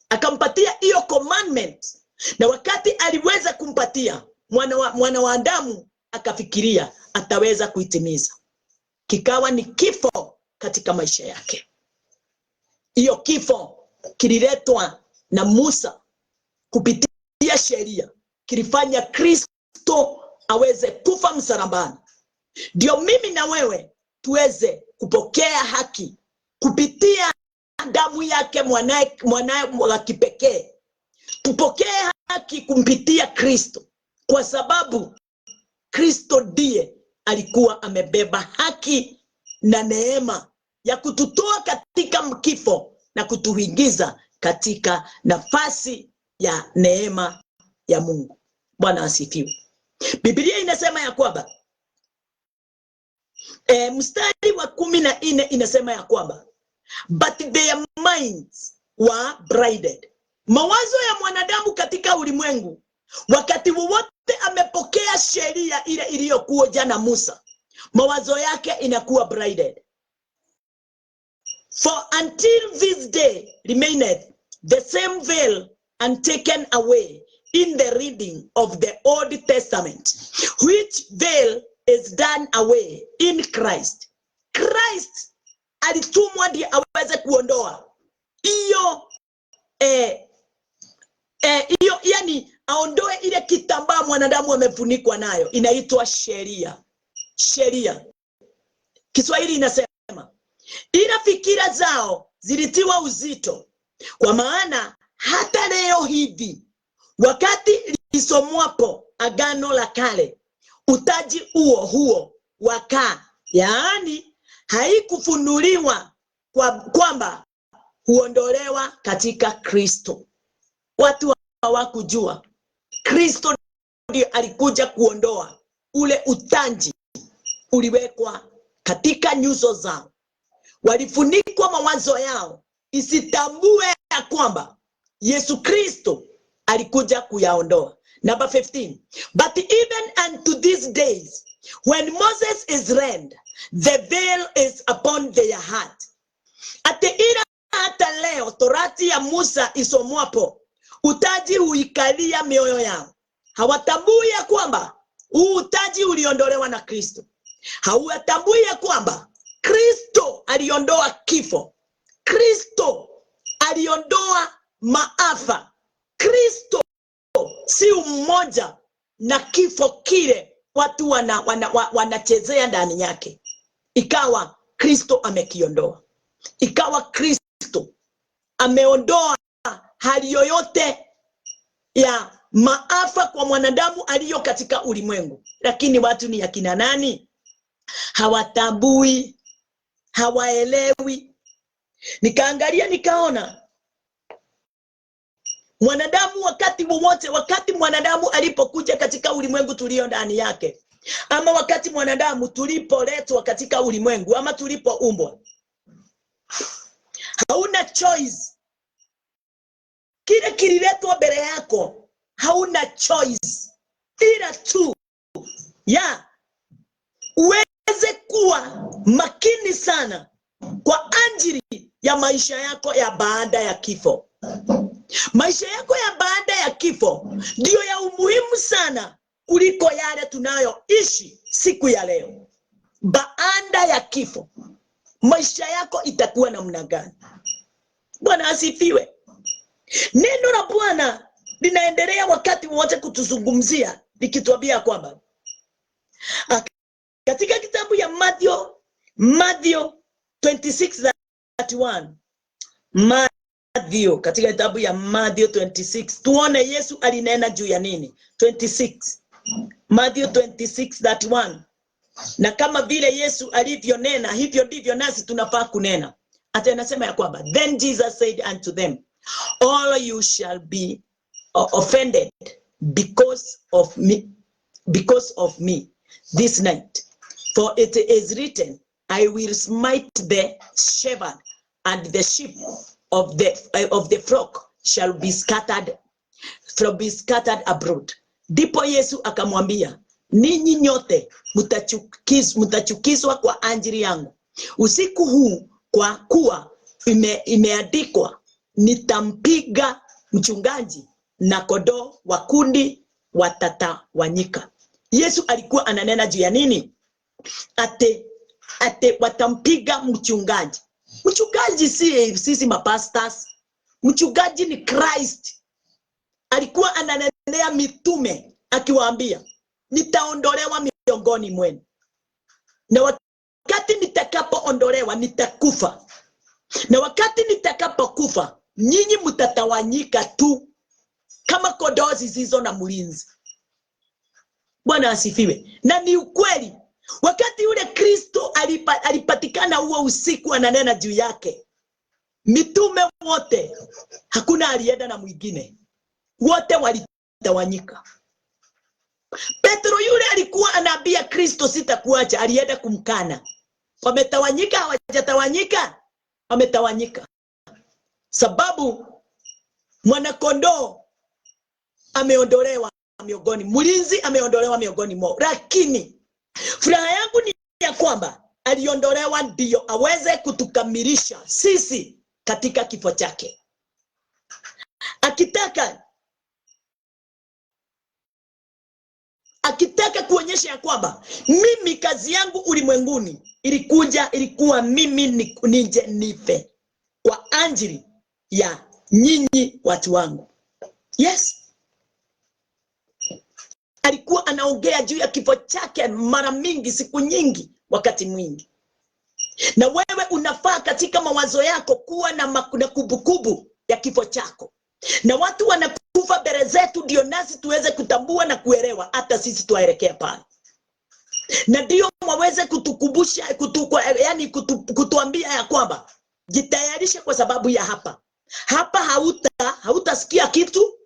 Akampatia hiyo commandment, na wakati aliweza kumpatia mwana wa Adamu, akafikiria ataweza kuitimiza. Kikawa ni kifo katika maisha yake. Hiyo kifo kililetwa na Musa kupitia sheria, kilifanya Kristo aweze kufa msalabani. Ndio mimi na wewe tuweze kupokea haki kupitia damu yake mwanae wa kipekee. Tupokee haki kumpitia Kristo, kwa sababu Kristo ndiye alikuwa amebeba haki na neema ya kututoa katika kifo na kutuingiza katika nafasi ya neema ya Mungu. Bwana asifiwe. Biblia inasema ya kwamba mstari wa 14 inasema ya kwamba, but their minds were blinded. Mawazo ya mwanadamu katika ulimwengu, wakati wowote amepokea sheria ile iliyokuja na Musa, mawazo yake inakuwa blinded. For until this day remaineth the same veil untaken away in the reading of the Old Testament, which veil is done away in Christ. Christ alitumwa ndiye aweze kuondoa hiyo yani aondoe ile kitambaa mwanadamu amefunikwa nayo, inaitwa sheria. Sheria Kiswahili inasema ila fikira zao zilitiwa uzito, kwa maana hata leo hivi wakati lisomwapo Agano la Kale, utaji huo wakaa, yaani haikufunuliwa kwamba huondolewa katika Kristo. Watu hawakujua Kristo ndiye alikuja kuondoa ule utanji uliwekwa katika nyuso zao. Walifunikwa mawazo yao isitambue ya kwamba Yesu Kristo alikuja kuyaondoa. Number 15. But even unto these days, when Moses is read, the veil is upon their heart. Ila hata leo torati ya Musa isomwapo, utaji huikalia mioyo yao. Hawatambui ya kwamba huu utaji uliondolewa na Kristo. Hawatambui ya kwamba Kristo aliondoa kifo. Kristo aliondoa maafa. Kristo si mmoja na kifo kile watu wanachezea ndani yake. Ikawa Kristo amekiondoa. Ikawa Kristo ameondoa hali yoyote ya maafa kwa mwanadamu aliyo katika ulimwengu. Lakini watu ni akina nani? Hawatambui, hawaelewi. Nikaangalia nikaona mwanadamu wakati mwanadamu alipokuja katika ulimwengu tulio ndani yake, ama wakati mwanadamu tulipoletwa katika ulimwengu, ama tulipoumbwa, hauna choice. Kile kililetwa mbele yako, hauna choice ila tu uweze kuwa makini sana kwa ajili ya maisha yako ya baada ya kifo. Maisha yako ya baada ya kifo ndio ya umuhimu sana kuliko yale tunayoishi siku ya leo. Baada ya kifo, maisha yako itakuwa namna gani? Bwana asifiwe. Neno la Bwana linaendelea wakati wote kutuzungumzia likituambia kwamba katika kitabu ya Matthew 26:31, katika kitabu ya Matthew 26, tuone Yesu alinena juu ya nini. Matthew 26:31. Na kama vile Yesu alivyonena, hivyo ndivyo nasi tunafaa kunena. Hata anasema ya kwamba, then Jesus said unto them, all you shall be offended because of me this night. For it is written, I will smite the shepherd, and the sheep of the flock shall be scattered abroad. Ndipo Yesu akamwambia, ninyi nyote mtachukizwa kwa ajili yangu usiku huu, kwa kuwa imeandikwa, nitampiga mchungaji na kondoo wa kundi watatawanyika. Yesu alikuwa ananena juu ya nini? Ate watampiga mchungaji. Mchungaji si sisi mapastors. Mchungaji ni Christ. Alikuwa ananenea mitume akiwaambia, nitaondolewa miongoni mwenu, na wakati nitakapoondolewa nitakufa, na wakati nitakapokufa nyinyi mtatawanyika tu kama kondoo zisizo na mlinzi. Bwana asifiwe. Na ni ukweli, wakati ule Kristo alipatikana huo usiku ananena juu yake, mitume wote, hakuna alienda na mwingine, wote walitawanyika. Petro yule alikuwa anaambia Kristo, sitakuacha, alienda kumkana. Wametawanyika, hawajatawanyika? Wametawanyika. Sababu mwanakondoo ameondolewa miongoni, mlinzi ameondolewa miongoni mwao. Lakini furaha yangu ni ya kwamba aliondolewa ndio aweze kutukamilisha sisi katika kifo chake. Akitaka kuonyesha ya kwamba mimi kazi yangu ulimwenguni ilikuwa mimi nije nife kwa ajili ya nyinyi watu wangu. Yes. Alikuwa anaongea juu ya kifo chake mara mingi, siku nyingi, wakati mwingi. Na wewe unafaa katika mawazo yako kuwa na kumbukumbu ya kifo chako. Na watu wanakufa mbele zetu ndio nasi tuweze kutambua na kuelewa hata sisi tuaelekea pale. Na ndio mwaweze kutukumbusha, kutuambia ya kwamba jitayarishe kwa sababu ya hapa. Hapa hautasikia kitu.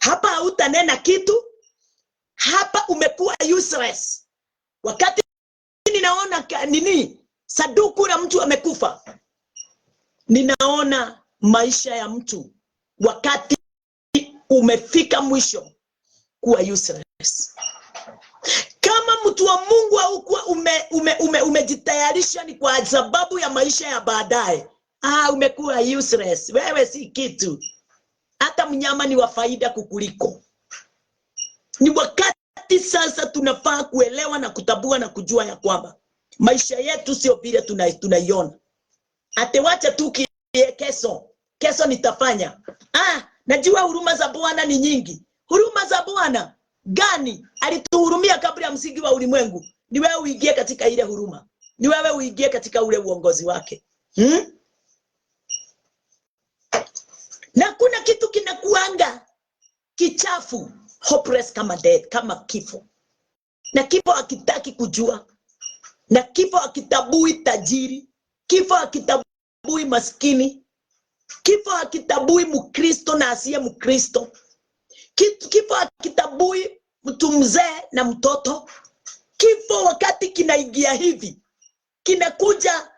Hapa hautanena kitu. Hapa umekuwa useless. Wakati ninaona sanduku la mtu amekufa, ninaona maisha ya mtu wakati umefika mwisho kuwa useless. Kama mtu wa Mungu haukuwa umejitayarisha, ni kwa sababu ya maisha ya baadaye. Umekuwa useless. Wewe si kitu. Hata mnyama ni wa faida kukuliko. Ni wakati sasa tunafaa kuelewa na kutambua na kujua ya kwamba maisha yetu sio vile tunaiona. Atewacha tu kesho nitafanya. Najua huruma za Bwana ni nyingi. Huruma za Bwana gani? Alituhurumia kabla ya msingi wa ulimwengu. Ni wewe uingie katika ile huruma. Ni wewe uingie katika ule uongozi wake. Na kuna kitu kinakuanga kichafu, hopeless kama death, kama kifo. Na kifo hakitaki kujua. Na kifo hakitabui tajiri. Kifo hakitabui maskini. Kifo hakitabui Mkristo na asiye Mkristo. Kifo hakitabui mtu mzee na mtoto. Kifo wakati kinaingia hivi, kinakuja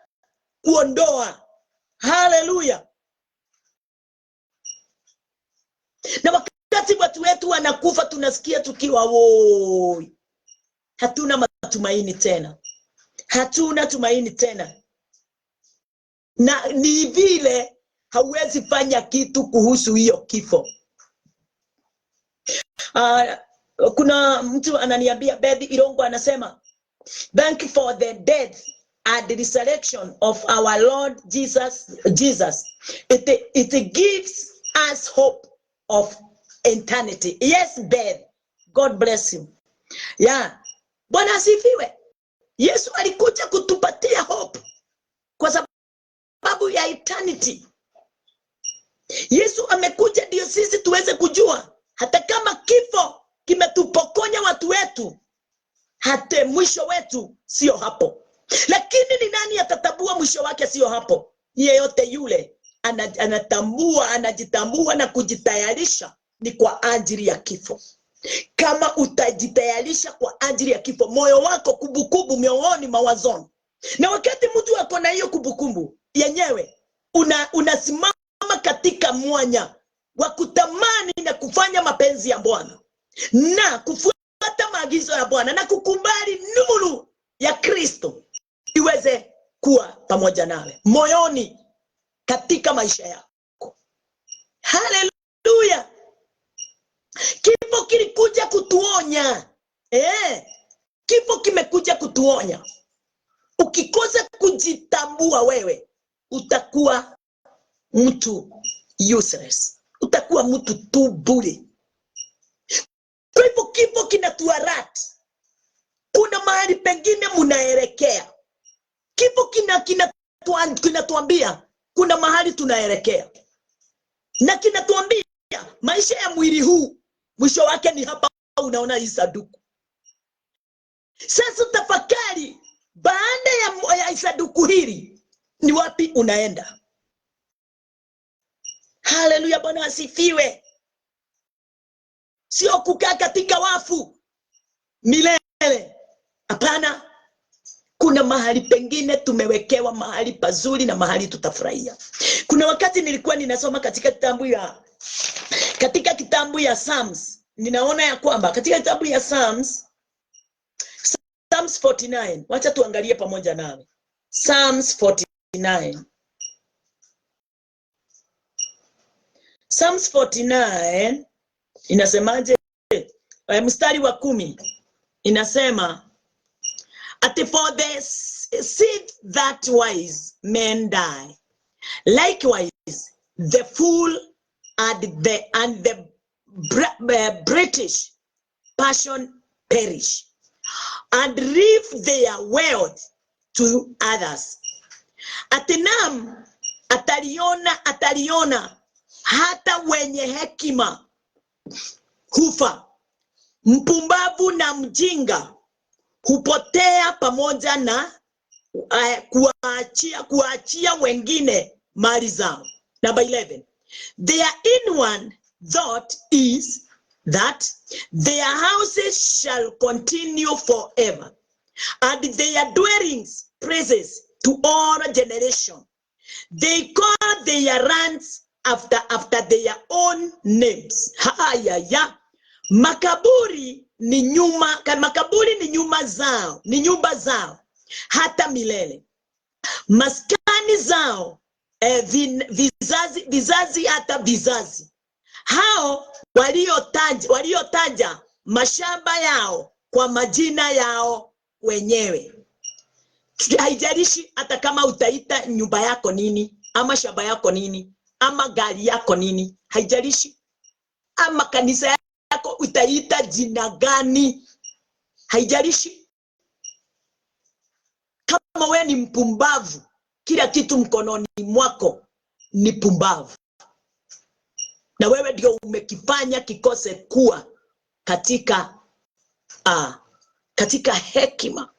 kuondoa. Haleluya. Na wakati watu wetu wanakufa, tunasikia tukiwa woi, hatuna matumaini tena. Hatuna tumaini tena. Na ni vile hauwezi fanya kitu kuhusu hiyo kifo. Kuna mtu ananiambia, Bethy Irongo anasema, thank you for the death and the resurrection of our Lord Jesus. It gives us hope of eternity. Yes, Beth. God bless you. Yeah. Bwana asifiwe. Yesu alikuja kutupatia hope kwa sababu ya eternity. Yesu amekuja ndio sisi tuweze kujua hata kama kifo kimetupokonya watu wetu, hata mwisho wetu sio hapo. Lakini ni nani atatabua mwisho wake sio hapo? Yeyote yule anatambua, anajitambua na kujitayarisha ni kwa ajili ya kifo. Kama utajitayarisha kwa ajili ya kifo, moyo wako kumbukumbu moyoni, mawazoni. Na wakati mtu ako na hiyo kumbukumbu yenyewe, unasimama katika mwanya wa kutamani na kufanya mapenzi ya Bwana na kufuata maagizo ya Bwana na kukubali nuru ya Kristo iweze kuwa pamoja nawe moyoni katika maisha yako. Haleluya. Kifo kilikuja kutuonya. Kifo kimekuja kutuonya. Ukikosa kujitambua wewe, utakuwa mtu useless. Utakuwa mtu tu bure. Kwa hivyo kifo kinatuarat. Kuna mahali pengine munaelekea. Kifo kinatuambia kuna mahali tunaelekea. Na kinatuambia maisha ya mwili huu mwisho wake ni hapa, unaona hii sanduku. Sasa tafakari, baada ya sanduku hili ni wapi unaenda? Haleluya, Bwana asifiwe. Sio kukaa katika wafu milele. Hapana. Kuna mahali pengine tumewekewa mahali pazuri na mahali tutafurahia. Kuna wakati nilikuwa ninasoma katika kitabu ya Psalms, ninaona ya kwamba katika kitabu ya Psalms 49, wacha tuangalie pamoja nawe. Psalms 49. Psalms 49 inasemaje? Mstari wa 10 inasema, at for the seed that wise men die, likewise the fool and the British passion perish, and leave their wealth to others. Atinam ataliona hata wenye hekima hufa, mpumbavu na mjinga hupotea pamoja na kuachia wengine mali zao. Number 11. Their inward thought is that their houses shall continue forever, and their dwellings praises to all generation. They call their lands after their own names. Haya, makaburi ni nyumba zao hata milele. Maskani zao vizazi hata vizazi. Hao waliotaja mashamba yao kwa majina yao wenyewe. Haijalishi hata kama utaita nyumba yako nini, ama shamba yako nini, ama gari yako nini, haijalishi. Ama kanisa yako utaita jina gani, haijalishi. Kama wewe ni mpumbavu, kila kitu mkononi mwako ni pumbavu, na wewe ndio umekifanya kikose kuwa katika hekima.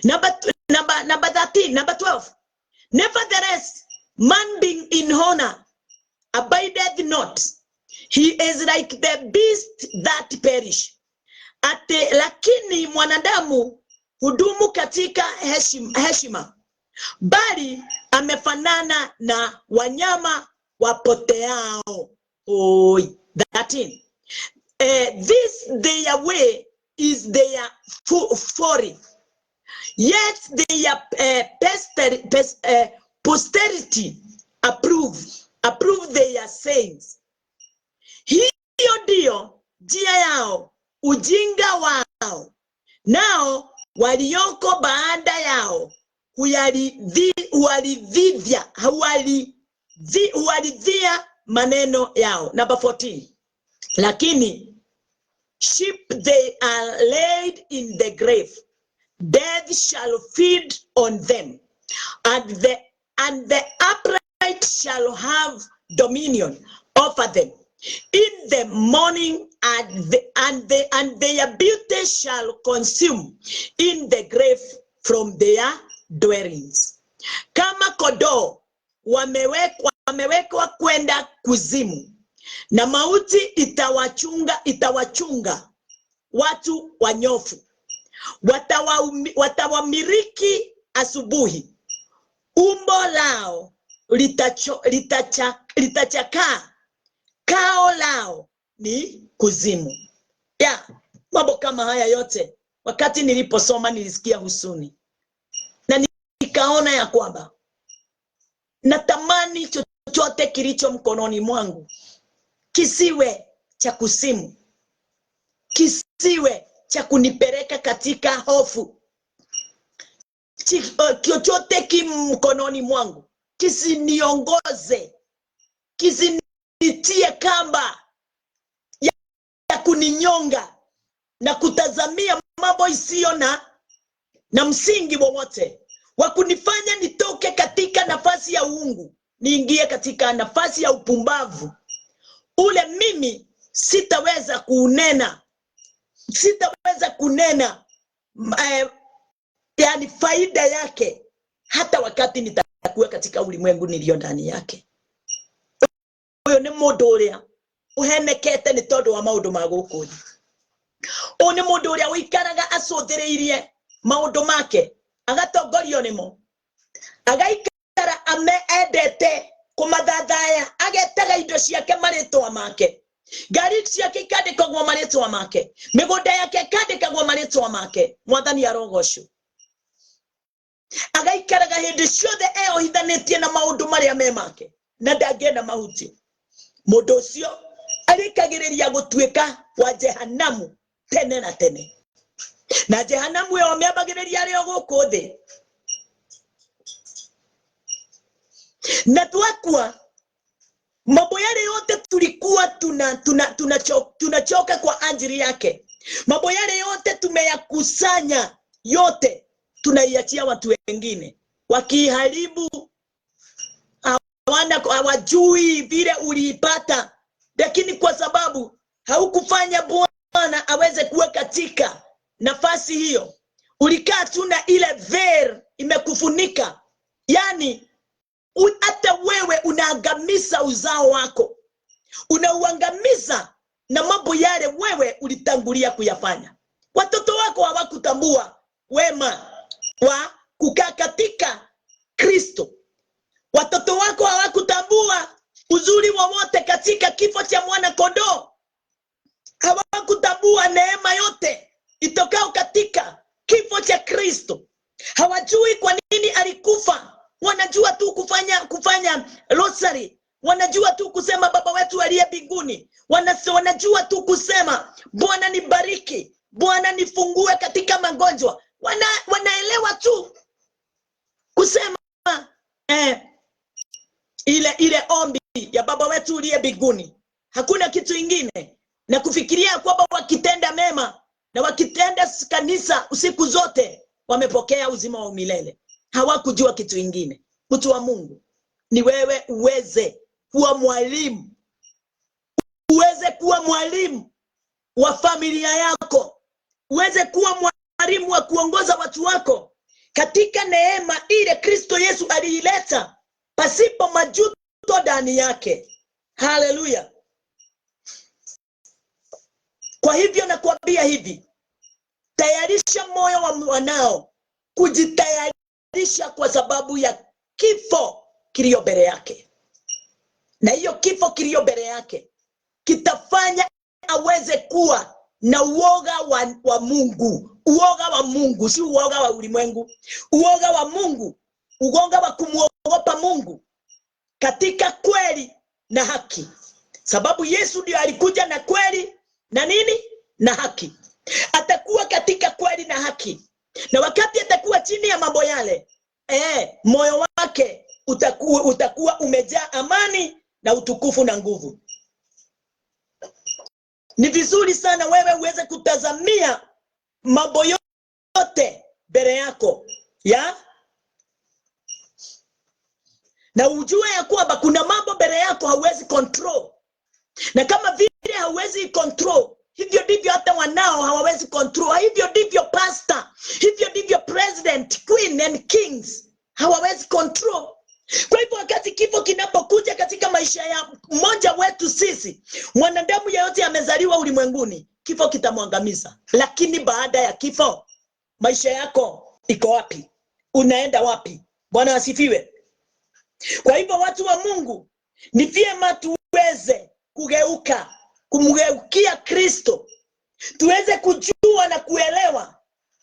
Number 13, number 12. Nevertheless, man being in honor abideth not. He is like the beast that perish. Lakini mwanadamu hudumu katika heshima, bali amefanana na wanyama wapoteao. 13. This their way is their folly, yet their posterity approve their sayings. Hiyo ndio njia yao, ujinga wao, nao walioko baada yao huwaridhia maneno yao. Number 14. Lakini sheep they are laid in the grave, death shall feed on them, and the upright shall have dominion over them. In the morning and their beauty shall consume in the grave from their dwellings. Kama kodoo wamewekwa kwenda kuzimu, na mauti itawachunga watu wanyofu. Watawamiriki asubuhi, umbo lao litachakaa, kao lao ni kuzimu. Mambo kama haya yote, wakati niliposoma nilisikia husuni, na nikaona ya kwamba natamani chochote kilicho mkononi mwangu kisiwe cha kuzimu, kisiwe cha kunipeleka katika hofu. Chochote mkononi mwangu kisiniongoze, kisinitie kamba ya kuninyonga na kutazamia mambo isiyo na msingi wowote, wa kunifanya nitoke katika nafasi ya uungu niingie katika nafasi ya upumbavu. Ule mimi sitaweza kunena yani faida yake, hata wakati nitakuwa katika ulimwengu nilio ndani yake. Uyo ni mundu uria uhenekete ni tondu wa maundu ma guku thi. Uyu ni mundu uria wikaraga acuthireirie maundu make, agatongorio nimo, agaikara endete kumathathaya, agetaga indo ciake maritwa make, ngari ciake ikandikagwo maritwa make, migunda yake ikandikagwo maritwa make. Mwathani arogocwo. Agaikaraga hindi ciothe eohithanitie na maundu maria me make, na ndangenda mahuti. Mundu ucio arikagiriria gutuika wa jehanamu tene na tene, na jehanamu yo miambagiriria rio guku thi. Na twakua Mambo yale yote tulikuwa tunachoka kwa ajili yake. Mambo yale yote tumeyakusanya, yote tunaiachia watu wengine. Wakiharibu, hawajui vile uliipata, lakini kwa sababu haukufanya Bwana aweze kuwa katika nafasi hiyo, ulikaa tu na ile veil imekufunika. Yani hata wewe unaangamiza uzao wako, unauangamiza na mambo yale wewe ulitangulia kuyafanya. Watoto wako hawakutambua wema wa kukaa katika Kristo. Watoto wako hawakutambua uzuri wowote katika kifo cha mwana kondoo. Hawakutambua neema yote itokao katika kifo cha Kristo. Hawajui kwa nini alikufa. Wanajua tu kufanya rosary. Wanajua tu kusema Baba wetu aliye mbinguni. Wanajua tu kusema Bwana nibariki, Bwana nifungue katika magonjwa. Wanaelewa tu kusema ile ombi ya Baba wetu aliye mbinguni. Hakuna kitu ingine, na kufikiria kwamba wakitenda mema na wakitenda kanisa usiku zote wamepokea uzima wa milele. Hawakujua kitu ingine. Mtu wa Mungu, ni wewe uweze kuwa mwalimu, uweze kuwa mwalimu wa familia yako, uweze kuwa mwalimu wa kuongoza watu wako katika neema ile Kristo Yesu aliileta pasipo majuto ndani yake. Haleluya. Kwa hivyo nakwambia hivi, tayarisha moyo wa mwanao kujitayarisha kwa sababu ya kifo kilio mbele yake. Na hiyo kifo kilio mbele yake kitafanya aweze kuwa na uoga wa Mungu. Uoga wa Mungu, si uoga wa ulimwengu. Uoga wa Mungu, uoga wa kumuogopa Mungu katika kweli na haki. Sababu Yesu ndiye alikuja na kweli na nini? Na haki. Atakuwa katika kweli na haki. Na wakati atakuwa chini ya mambo yale, moyo wake utakuwa umejaa amani na utukufu na nguvu. Ni vizuri sana wewe uweze kutazamia mambo yote mbele yako, ya? Na ujue ya kwamba kuna mambo mbele yako hauwezi control. Na kama vile hauwezi control, hivyo ndivyo hata wanao hawawezi control. Hivyo ndivyo pastor, hivyo ndivyo president, queen and kings hawawezi control. Kwa hivyo wakati kifo kinapokuja katika maisha ya mmoja wetu sisi, mwanadamu yeyote amezaliwa ulimwenguni, kifo kitamwangamiza. Lakini baada ya kifo, maisha yako iko wapi? Unaenda wapi? Bwana asifiwe. Kwa hivyo watu wa Mungu, ni vyema tuweze kugeuka, kumgeukia Kristo. Tuweze kujua na kuelewa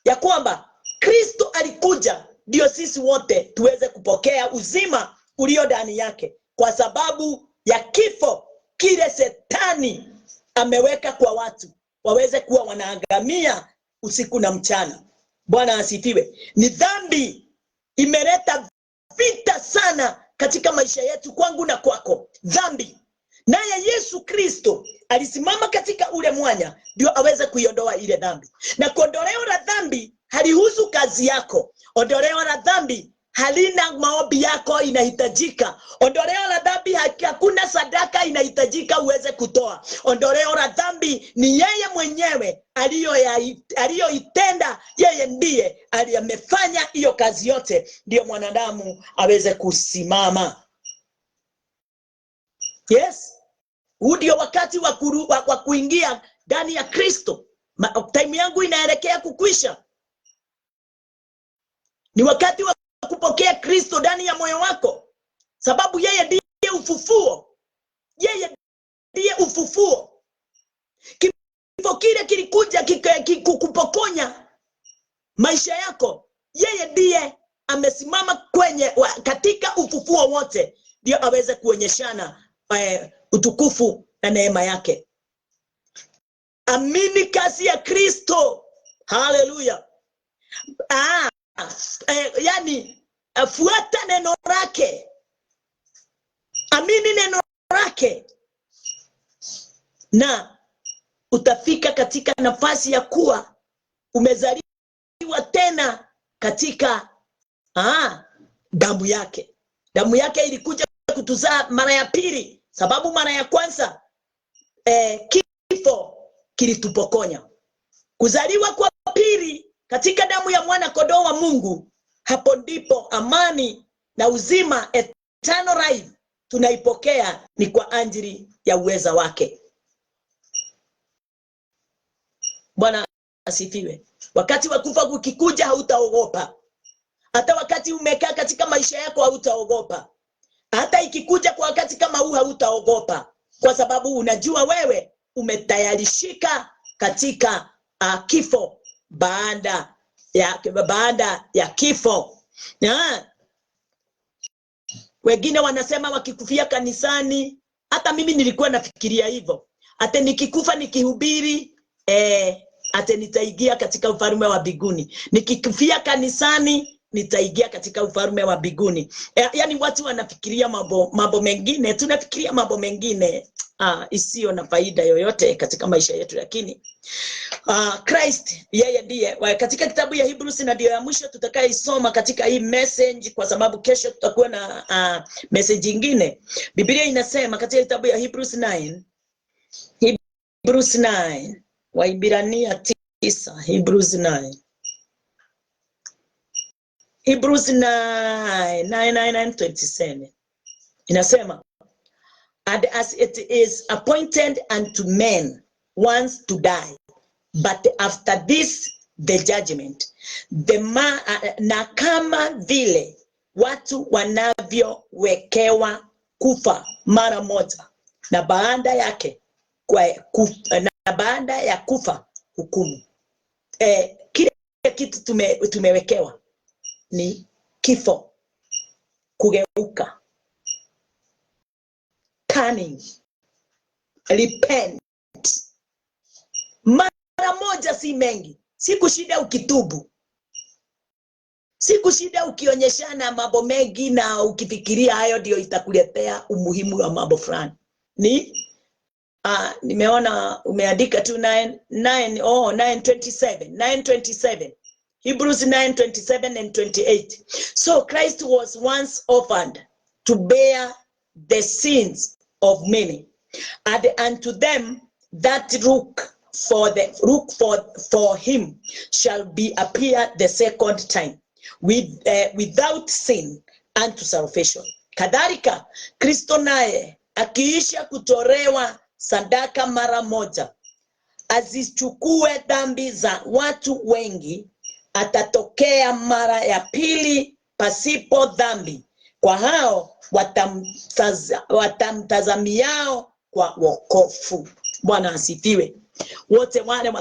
ya kwamba Kristo alikuja ndio sisi wote tuweze kupokea uzima ulio ndani yake, kwa sababu ya kifo kile Shetani ameweka kwa watu waweze kuwa wanaangamia usiku na mchana. Bwana asifiwe. Ni dhambi imeleta vita sana katika maisha yetu, kwangu na kwako. Dhambi. Naye Yesu Kristo alisimama katika ule mwanya ndio aweze kuiondoa ile dhambi. Na kuondoleo la dhambi halihusu kazi yako. Ondoleo la dhambi halina maombi yako inahitajika. Ondoleo la dhambi hakuna sadaka inahitajika uweze kutoa. Ondoleo la dhambi ni yeye mwenyewe aliyoitenda. Yeye ndiye aliyemefanya hiyo kazi yote, ndio mwanadamu aweze kusimama. Yes. Huu ndio wakati wa kuingia ndani ya Kristo. Time yangu inaelekea kukwisha. Ni wakati wa kupokea Kristo ndani ya moyo wako, sababu yeye ndiye ufufuo. Yeye ndiye ufufuo. Kifo kile kilikuja kukupokonya maisha yako. Yeye ndiye amesimama katika ufufuo wote, ndio aweze kuonyeshana utukufu na neema yake. Amini kazi ya Kristo. Haleluya. Fuata neno lake. Amini neno lake. wake, na utafika katika nafasi ya kuwa umezaliwa tena katika damu yake. Damu yake ilikuja kutuzaa mara ya pili, sababu mara ya kwanza kifo kilitupokonya. Kuzaliwa kwa pili katika damu ya mwana kondoo wa Mungu, hapo ndipo amani na uzima, eternal life, tunaipokea. Ni kwa ajili ya uweza wake. Bwana asifiwe. Wakati wa kufa ukikuja, hautaogopa. Hata wakati umekaa katika maisha yako, hautaogopa. Hata ikikuja kwa wakati kama huu, hautaogopa, kwa sababu unajua wewe umetayarishika katika kifo baada ya kifo. Wengine wanasema wakikufia kanisani, hata mimi nilikuwa nafikiria hivyo, hata nikikufa nikihubiri hata nitaingia katika ufalme wa mbinguni. Nikikufia kanisani nitaingia katika ufalme wa mbinguni. Yaani watu wanafikiria mambo mengine, tunafikiria mambo mengine isiyo na faida yoyote katika maisha yetu, lakini Christ yeye ndiye. Katika kitabu ya Hebrews, na ndio ya mwisho tutakayoisoma katika hii message, kwa sababu kesho tutakuwa na message nyingine. Biblia inasema katika kitabu ya Hebrews 9, Waibrania 9, Hebrews 9:27 inasema, and as it is appointed unto men once to die, but after this the judgment. Na kama vile watu wanavyowekewa kufa mara moja, na baada ya kufa hukumu. Kile kitu tumewekewa ni kifo, kugeuka, turning, repent. Mara moja, si mengi. Siku shida ukitubu, siku shida ukionyeshana mambo mengi na ukifikiria hayo ndio itakuletea umuhimu wa mambo fulani. Nimeona umeandika tu 9:27 Hebrews 9:27 and 28. So Christ was once offered to bear the sins of many, and unto them that look for him shall be appear the second time without sin unto salvation. Kadhalika Kristo naye akiisha kutolewa sadaka mara moja azichukue dhambi za watu wengi, atatokea mara ya pili pasipo dhambi kwa hao watamtazamiao kwa wokovu. Bwana asifiwe. Wote wale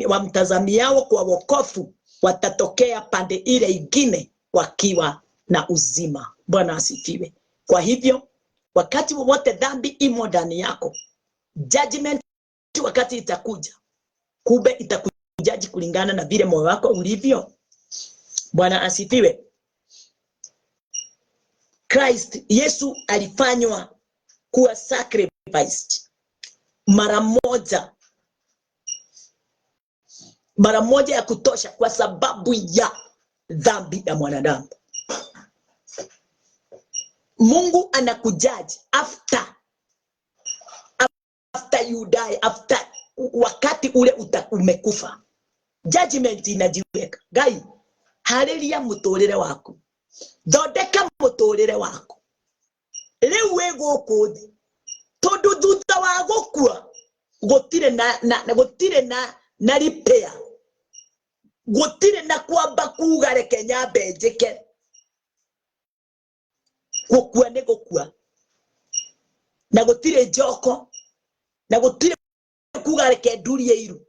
wamtazamiao kwa wokovu watatokea pande ile ingine wakiwa na uzima. Bwana asifiwe. Kwa hivyo wakati wowote dhambi imo ndani yako, judgment wakati itakuja, kumbe itakujaji kulingana na vile moyo wako ulivyo. Bwana asifiwe. Christ Yesu alifanywa kuwa sacrificed mara moja ya kutosha, kwa sababu ya dhambi ya mwanadamu. Mungu anakujaji after you die, after wakati ule umekufa. Judgment inajiweka. Gai, haleluya mutorere waku. Thondeka mutorere waku. Riu wego kuthi. Tondu thutha wa gukua gutire na repair. Gutire na kwamba kuga reke nyambe njike. Gukua ni gukua. Na gutire njoko. Na gutire kuga reke ndurie iru.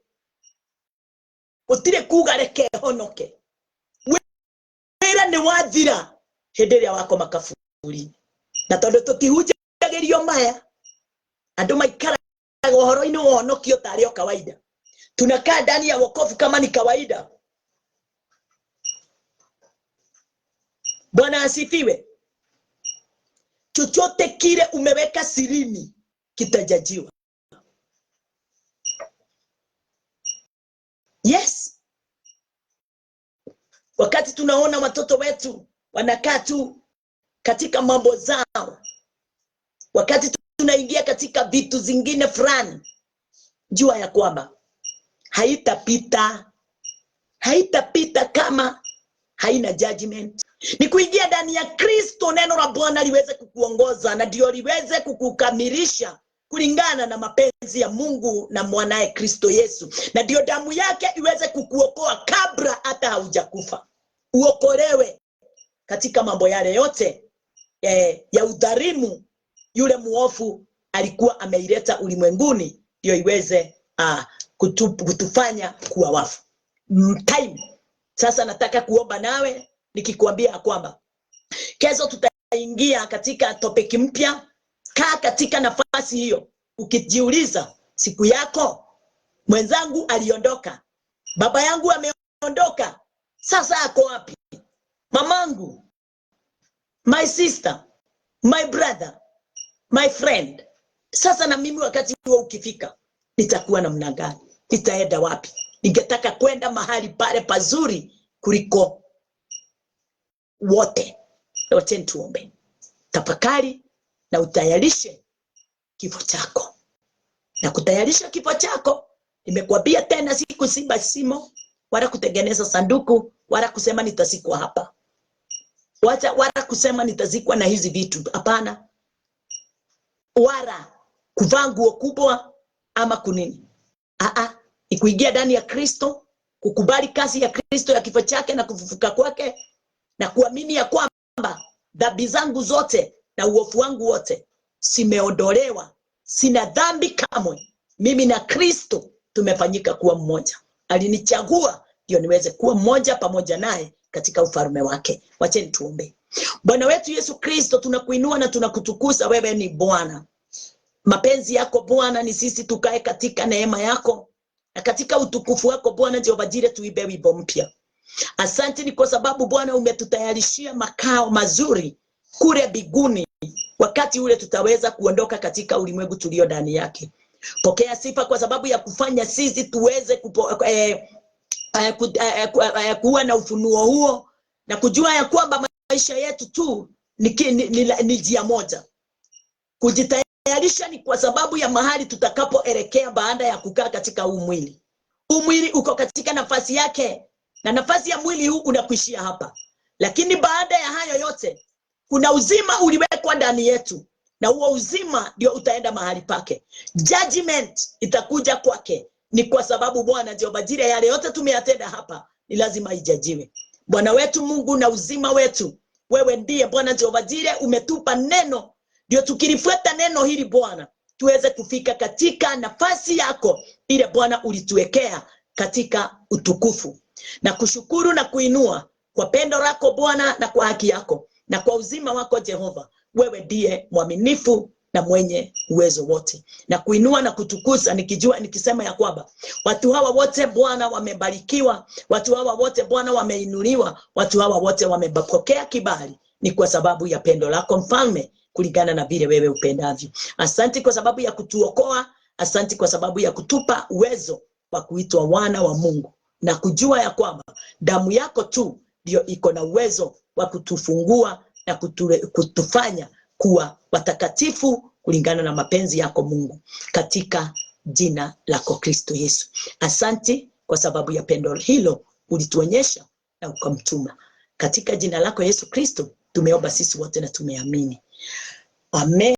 Gutire kuga reke honoke. Wira ni wathira hindi ria wako makaburi. Na tondu tutihunjagirio maya, andu maikara uhoro-ini wa honokio tari o kawaida. Tunakaa ndani ya wokovu kama ni kawaida. Bwana asifiwe. chochote kile umeweka sirini kitajajiwa. Yes. Wakati tunaona watoto wetu wanakaa tu katika mambo zao, wakati tunaingia katika vitu zingine fulani, jua ya kwamba haitapita kama haina judgment. Ni kuingia ndani ya Kristo, neno la Bwana liweze kukuongoza na ndio liweze kukukamilisha kulingana na mapenzi ya Mungu na mwanae Kristo Yesu, na ndio damu yake iweze kukuokoa kabla hata haujakufa. Uokolewe katika mambo yale yote ya udhalimu yule muofu alikuwa ameileta ulimwenguni, ndio iweze kutufanya kuwa wafu. Time. Sasa nataka kuomba nawe nikikwambia kwamba kesho tutaingia katika topic mpya. Kaa katika nafasi hiyo ukijiuliza, siku yako mwenzangu aliondoka, baba yangu ameondoka, sasa ako wapi? Mamangu, my sister, my brother, my friend, sasa na mimi wakati huo ukifika nitakuwa namna gani? Nitaenda wapi? Ningetaka kwenda mahali pale pazuri kuliko wote. Wote tuombe. Tafakari na utayarishe kifo chako. Na kutayarisha kifo chako, nimekuambia tena, siku simba simo, wala kutengeneza sanduku, wala kusema nitazikwa hapa. Wala kusema nitazikwa na hizi vitu. Hapana. Wala kuvaa nguo kubwa ama kunini. Ni kuingia ndani ya Kristo, kukubali kazi ya Kristo ya kifo chake na kufufuka kwake, na kuamini ya kwamba dhambi zangu zote na uovu wangu wote simeondolewa. Sina dhambi kamwe. Mimi na Kristo tumefanyika kuwa mmoja. Alinichagua ndio niweze kuwa mmoja pamoja naye katika ufalme wake. Wacheni tuombe. Bwana wetu Yesu Kristo, tunakuinua na tunakutukuza. Wewe ni Bwana. Mapenzi yako Bwana ni sisi tukae katika neema yako na katika utukufu wako Bwana Jehova Jireh, tuibe wimbo mpya. Asante ni kwa sababu Bwana umetutayarishia makao mazuri kule mbinguni, wakati ule tutaweza kuondoka katika ulimwengu tulio ndani yake. Pokea sifa kwa sababu ya kufanya sisi tuweze kuwa na ufunuo huo na kujua ya kwamba maisha yetu tu ni njia moja. Kujitayarisha ni kwa sababu ya mahali tutakapoelekea baada ya kukaa katika huu mwili. Huu mwili uko katika nafasi yake na nafasi ya mwili huu unakuishia hapa. Lakini baada ya hayo yote kuna uzima uliwekwa ndani yetu, na huo uzima ndio utaenda mahali pake. Judgment itakuja kwake. Ni kwa sababu Bwana Jehova Jireh, yale yote tumeyatenda hapa ni lazima ijajiwe. Bwana wetu Mungu na uzima wetu, wewe ndiye Bwana Jehova Jireh, umetupa neno, ndio tukilifuata neno hili Bwana tuweze kufika katika nafasi yako ile Bwana ulituwekea katika utukufu. Na kushukuru na kuinua kwa pendo lako Bwana na kwa haki yako na kwa uzima wako Jehova. Wewe ndiye mwaminifu na mwenye uwezo wote. Na kuinua na kutukuza nikisema ya kwamba watu hawa wote Bwana wamebarikiwa, watu hawa wote Bwana wameinuliwa, watu hawa wote wamepokea kibali, ni kwa sababu ya pendo lako Mfalme, kulingana na vile wewe upendavyo. Asante kwa sababu ya kutuokoa, asante kwa sababu ya kutupa uwezo wa kuitwa wana wa Mungu, na kujua ya kwamba damu yako tu ndio iko na uwezo wa kutufungua na kutufanya kuwa watakatifu kulingana na mapenzi yako Mungu, katika jina lako Kristo Yesu. Asante kwa sababu ya pendo hilo ulituonyesha na ukamtuma. Katika jina lako Yesu Kristo tumeomba sisi wote na tumeamini. Amen.